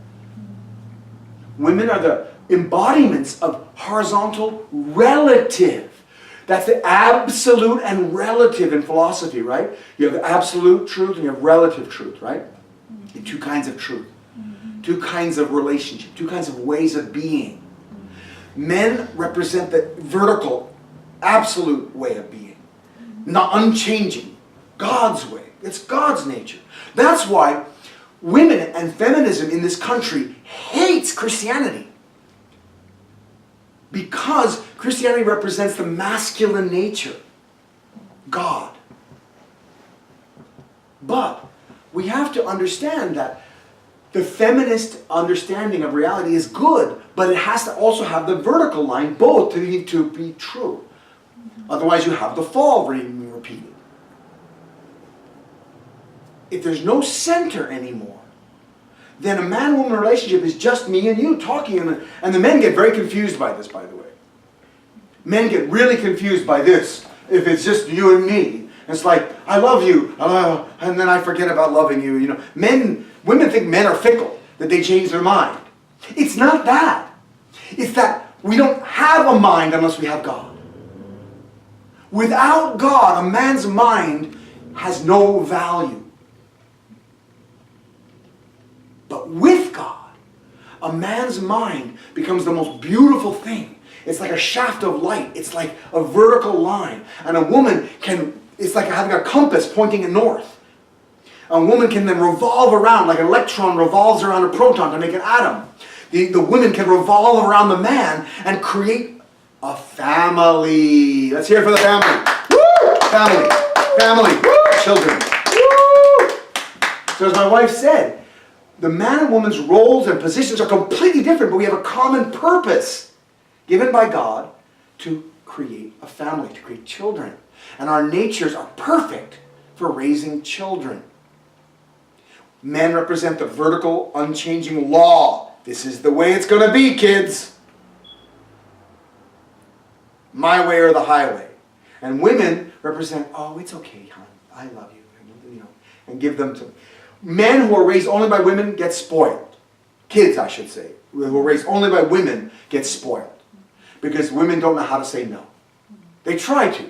Women are the embodiments of horizontal relative. That's the absolute and relative in philosophy, right? You have absolute truth and you have relative truth, right? The two kinds of truth, two kinds of relationship, two kinds of ways of being. Men represent the vertical, absolute way of being, not unchanging, God's way. It's God's nature. That's why women and feminism in this country hates Christianity. Because Christianity represents the masculine nature, God. But we have to understand that the feminist understanding of reality is good, but it has to also have the vertical line, both to be true. Otherwise you have the fall being repeated. If there's no center anymore, then a man-woman relationship is just me and you talking, and the men get very confused by this, by the way. Men get really confused by this, if it's just you and me. It's like, I love you, and then I forget about loving you. You know, women think men are fickle, that they change their mind. It's not that. It's that we don't have a mind unless we have God. Without God, a man's mind has no value. But with God, a man's mind becomes the most beautiful thing. It's like a shaft of light. It's like a vertical line. And a woman it's like having a compass pointing north. A woman can then revolve around, like an electron revolves around a proton to make an atom. The woman can revolve around the man and create a family. Let's hear it for the family. Woo! Family. Family. Woo! Children. Woo! So as my wife said, the man and woman's roles and positions are completely different, but we have a common purpose given by God to create a family, to create children. And our natures are perfect for raising children. Men represent the vertical, unchanging law. This is the way it's going to be, kids. My way or the highway. And women represent, oh, it's okay, hon. I love you. And give them to... Men who are raised only by women get spoiled. Kids, I should say, who are raised only by women get spoiled. Because women don't know how to say no. They try to.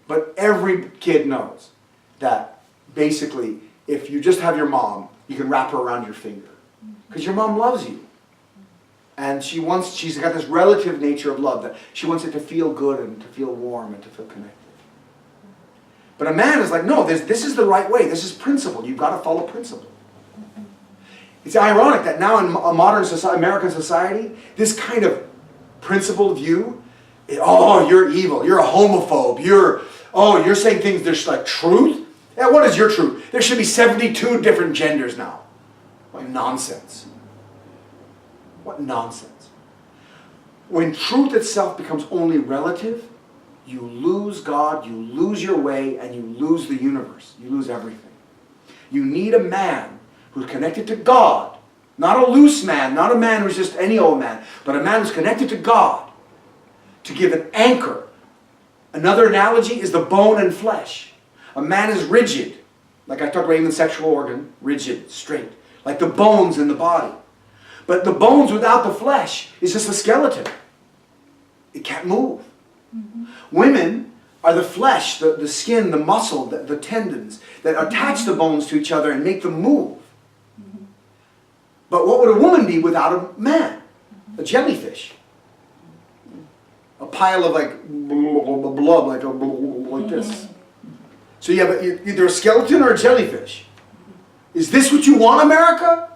But every kid knows that basically, if you just have your mom, you can wrap her around your finger. Because your mom loves you. And she's got this relative nature of love, that she wants it to feel good and to feel warm and to feel connected. But a man is like, no, this is the right way. This is principle. You've got to follow principle. It's ironic that now in a modern American society, this kind of principled view, oh, you're evil, you're a homophobe, you're saying things there's like truth? Yeah, what is your truth? There should be 72 different genders now. What nonsense. What nonsense. When truth itself becomes only relative, you lose God, you lose your way, and you lose the universe. You lose everything. You need a man who's connected to God. Not a loose man, not a man who's just any old man, but a man who's connected to God to give an anchor. Another analogy is the bone and flesh. A man is rigid, like I talked about even the sexual organ, rigid, straight, like the bones in the body. But the bones without the flesh is just a skeleton. It can't move. Women are the flesh, the skin, the muscle, the tendons that attach the bones to each other and make them move. But what would a woman be without a man? A jellyfish. A pile of like blood, like this. So you have either a skeleton or a jellyfish. Is this what you want, America?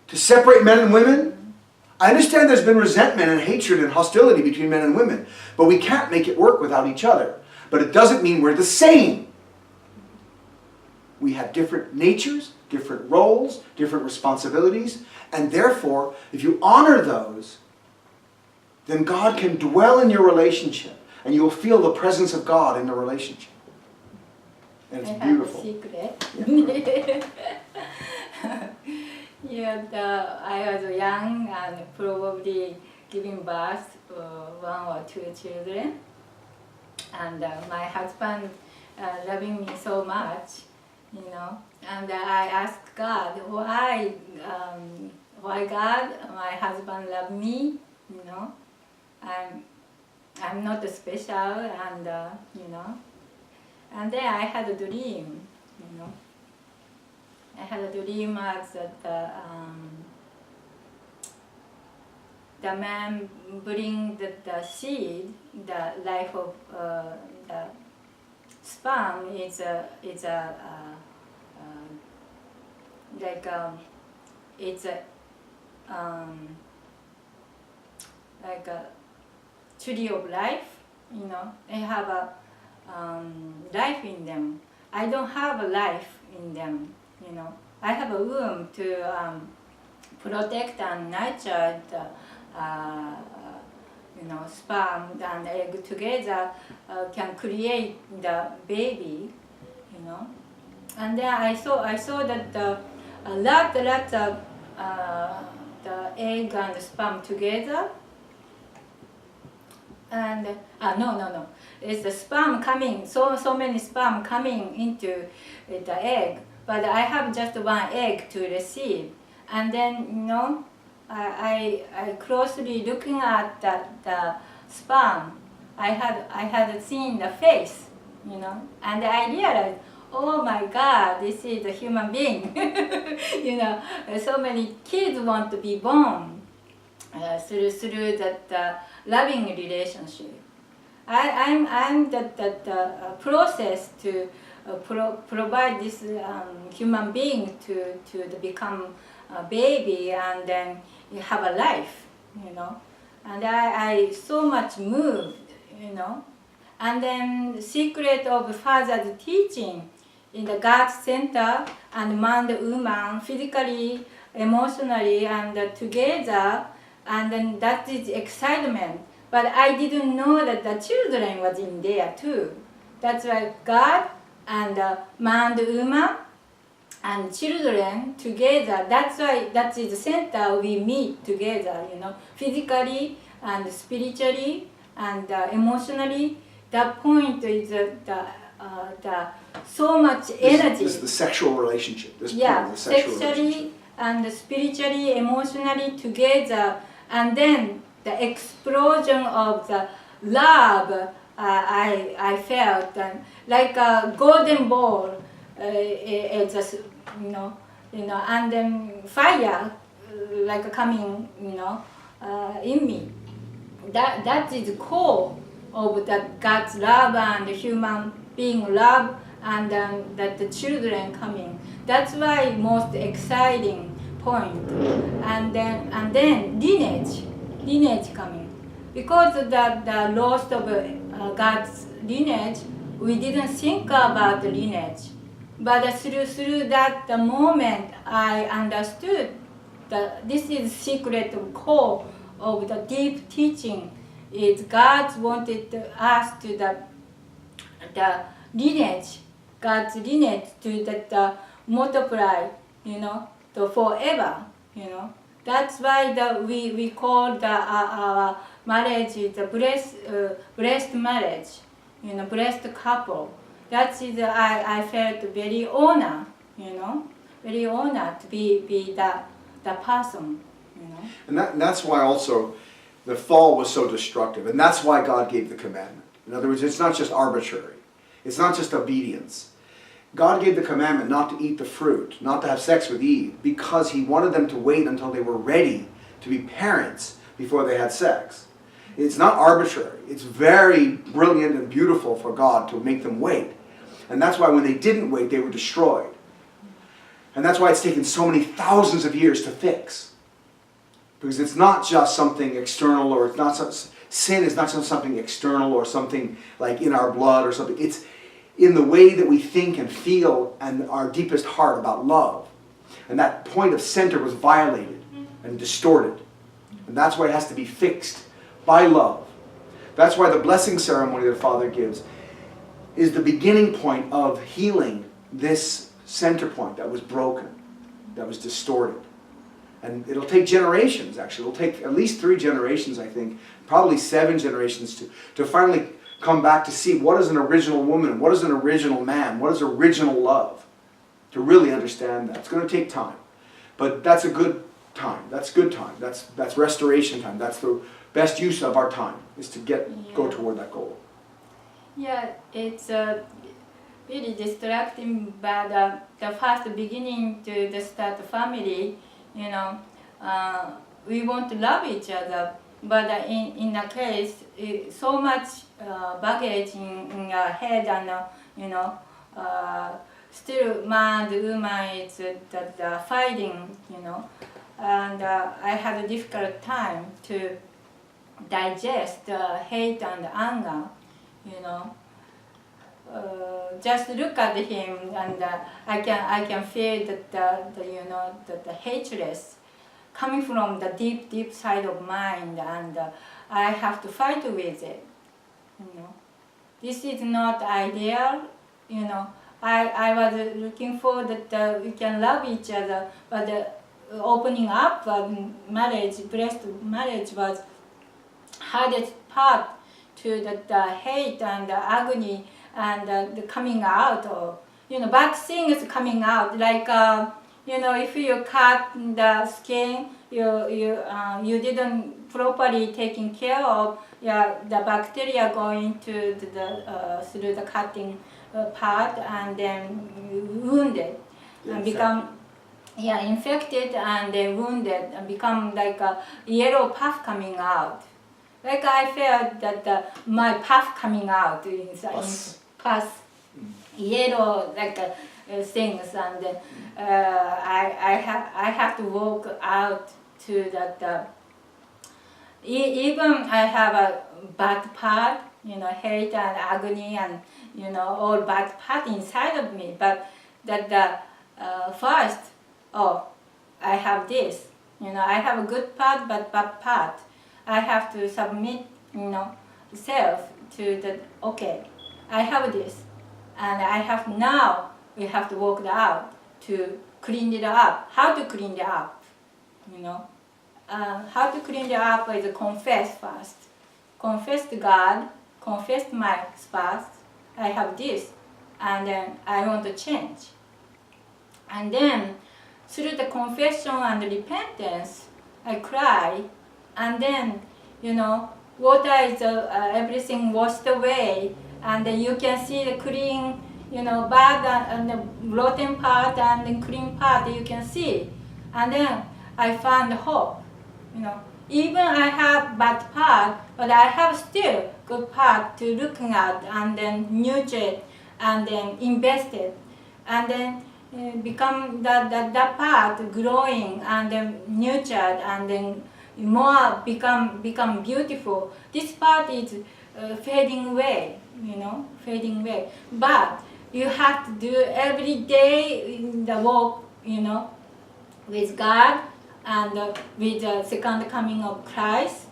To separate men and women? I understand there's been resentment and hatred and hostility between men and women, but we can't make it work without each other. But it doesn't mean we're the same. We have different natures, different roles, different responsibilities, and therefore, if you honor those, then God can dwell in your relationship, and you will feel the presence of God in the relationship. And it's beautiful. Yeah, I was young and probably giving birth one or two children, and my husband loving me so much, and I asked God, why God, my husband loved me, I'm not special, and you know. And then I had a dream, you know. I had a dream as the man bring the seed, the life of the sperm is a like it's a like a tree of life, you know. They have a life in them. I don't have a life in them, you know. I have a womb to protect and nurture the you know, sperm and egg together can create the baby, you know. And then I saw that a lot of the egg and the sperm together. And no, it's the sperm coming. So many sperm coming into the egg, but I have just one egg to receive. And then, you know, I closely looking at the sperm. I had seen the face, you know, and I realized, oh my God, this is a human being. You know, so many kids want to be born through that loving relationship. I'm the process to provide this human being to become a baby and then you have a life, you know. And I so much moved, you know. And then the secret of Father's teaching in the God center and man and woman physically, emotionally, and together, and then that is excitement. But I didn't know that the children was in there too. That's why God and man and woman and children together, that's why that is the center we meet together, you know, physically and spiritually and emotionally. That point is the so much energy. This is the sexual relationship. This yeah, point of the sexual sexually relationship. and spiritually, emotionally together, and then the explosion of the love I felt, and like a golden ball, it's just and then fire like coming, in me. That is the core of that God's love and human being love, and then that the children coming. That's why most exciting point. And then lineage coming, because the loss of God's lineage, we didn't think about the lineage. But through that the moment, I understood that this is secret of core of the deep teaching. Is God wanted us to the lineage, God's lineage, to that multiply, to forever, That's why we call our marriage the blessed marriage, blessed couple. That is I felt very honored, very honored to be the person, And that's why also the fall was so destructive, and that's why God gave the commandment. In other words, it's not just arbitrary. It's not just obedience. God gave the commandment not to eat the fruit, not to have sex with Eve, because he wanted them to wait until they were ready to be parents before they had sex. It's not arbitrary. It's very brilliant and beautiful for God to make them wait. And that's why when they didn't wait, they were destroyed. And that's why it's taken so many thousands of years to fix. Because it's not just something external, or sin is not just something external or something like in our blood or something. It's in the way that we think and feel and our deepest heart about love. And that point of center was violated and distorted. And that's why it has to be fixed by love. That's why the blessing ceremony that Father gives is the beginning point of healing this center point that was broken, that was distorted. And it'll take generations, actually. It'll take at least 3 generations, I think, probably 7 generations to finally come back to see what is an original woman, what is an original man, what is original love, to really understand that. It's going to take time. But that's a good time. That's good time. That's restoration time. That's the best use of our time is to go Yeah. toward that goal. Yeah, it's really distracting, but the first beginning to the start family, you know, we want to love each other, but in a case, so much baggage in our head and, you know, still man, the woman is the fighting, you know, and I had a difficult time to digest hate and anger, you know. Just look at him, and I can feel that the hatred coming from the deep side of mind, and I have to fight with it. You know, this is not ideal. You know, I was looking for that we can love each other, but opening up marriage, blessed marriage was hardest part to the hate and the agony and the coming out of, you know, bad things coming out, like you know, if you cut the skin, you didn't properly taking care of, yeah, the bacteria going to the through the cutting part, and then wounded and become, yeah, infected and then wounded and become like a yellow puff coming out. Like I felt that my puff coming out inside, pus, yellow like things, and then I have to walk out to that. Even I have a bad part, you know, hate and agony and, you know, all bad part inside of me. But that first, oh, I have this, you know, I have a good part but bad part. I have to submit, you know, self to the, okay, I have this, and I have now, we have to work it out to clean it up. How to clean it up, you know? How to clean it up is confess first. Confess to God, confess to my spouse, I have this, and then I want to change. And then, through the confession and repentance, I cry, and then, you know, water is everything washed away, and then you can see the clean, you know, bad and the rotten part and the clean part you can see. And then I found hope, you know. Even I have bad part, but I have still good part to looking at and then nurture and then invest it, and then become that part growing and then nurtured and then more become beautiful. This part is fading away, you know, fading away. But you have to do every day in the walk, you know, with God and with the second coming of Christ.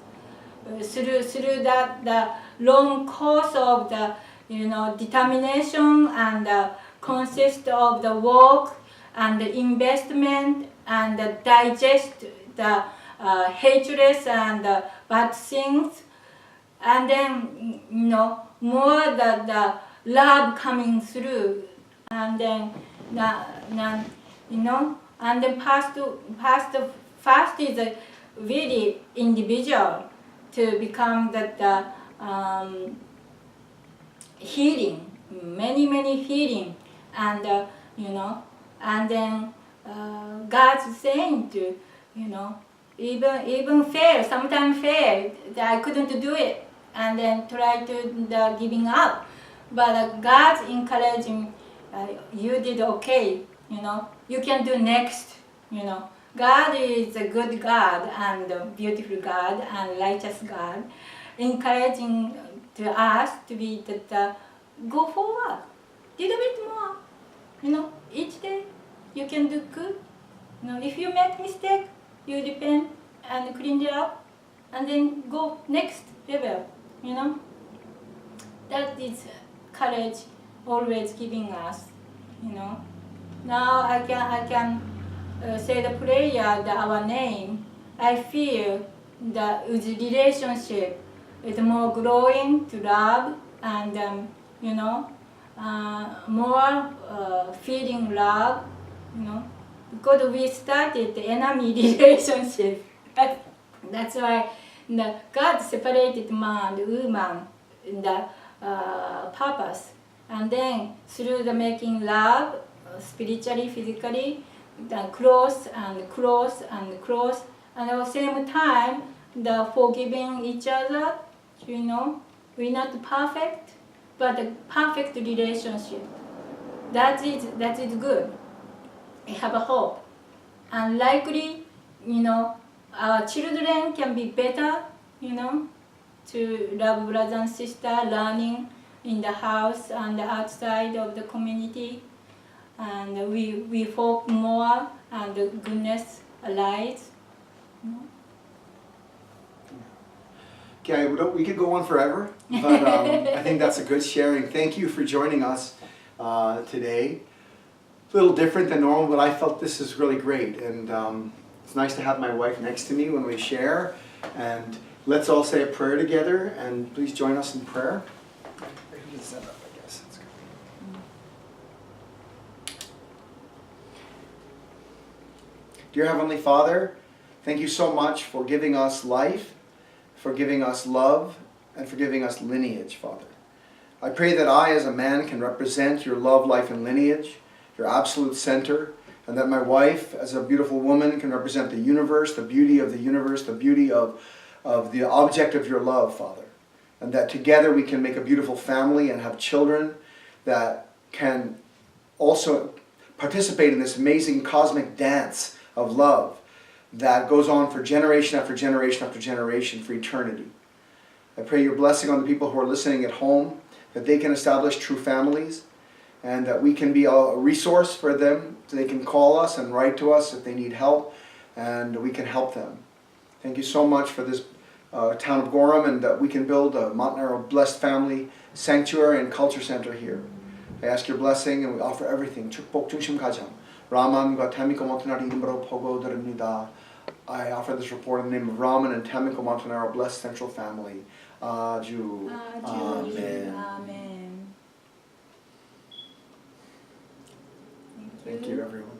Through that the long course of the, you know, determination and consist of the work and the investment and the digest the hatred and bad things, and then, you know, more the love coming through, and then you know, and then fast is a really individual to become that healing, many healing, and you know, and then God's saying to, you know, even fail, sometimes fail, that I couldn't do it, and then try to giving up. But God's encouraging, you did okay, you know, you can do next, you know. God is a good God and a beautiful God and righteous God, encouraging to us to be that go forward, little bit more, you know, each day you can do good. You know, if you make mistake, you repent and clean it up, and then go next level, you know. That is courage always giving us, you know. Now I can say the prayer, our name. I feel that with relationship, it's more growing to love and you know, more feeling love, you know. Because we started the enemy relationship. That's why God separated man and woman in the purpose, and then through the making love, spiritually, physically, then close and close and close, and at the same time, the forgiving each other. You know, we're not perfect, but a perfect relationship. That is good. We have a hope, and likely, you know, our children can be better, you know, to love brothers and sisters, learning in the house and outside of the community, and we hope more and the goodness arise. You know? Okay, we could go on forever, but I think that's a good sharing. Thank you for joining us today. A little different than normal, but I felt this is really great, and it's nice to have my wife next to me when we share. And let's all say a prayer together, and please join us in prayer. I can set up, I guess. That's good. Dear Heavenly Father, thank you so much for giving us life, for giving us love, and for giving us lineage, Father. I pray that I, as a man, can represent your love, life, and lineage, your absolute center, and that my wife, as a beautiful woman, can represent the universe, the beauty of the universe, the beauty of the object of your love, Father. And that together we can make a beautiful family and have children that can also participate in this amazing cosmic dance of love that goes on for generation after generation after generation for eternity. I pray your blessing on the people who are listening at home, that they can establish true families, and that we can be a resource for them, so they can call us and write to us if they need help, and we can help them. Thank you so much for this town of Gorham, and that we can build a Montanaro Blessed Family Sanctuary and Culture Center here. I ask your blessing, and we offer everything. 축복 중심 가정, 라만과 타미코 몬타나로 이름으로 보고드립니다. I offer this report in the name of Raman and Tamiko Montanaro Blessed Central Family. Aju. Amen. Amen. Thank you, everyone.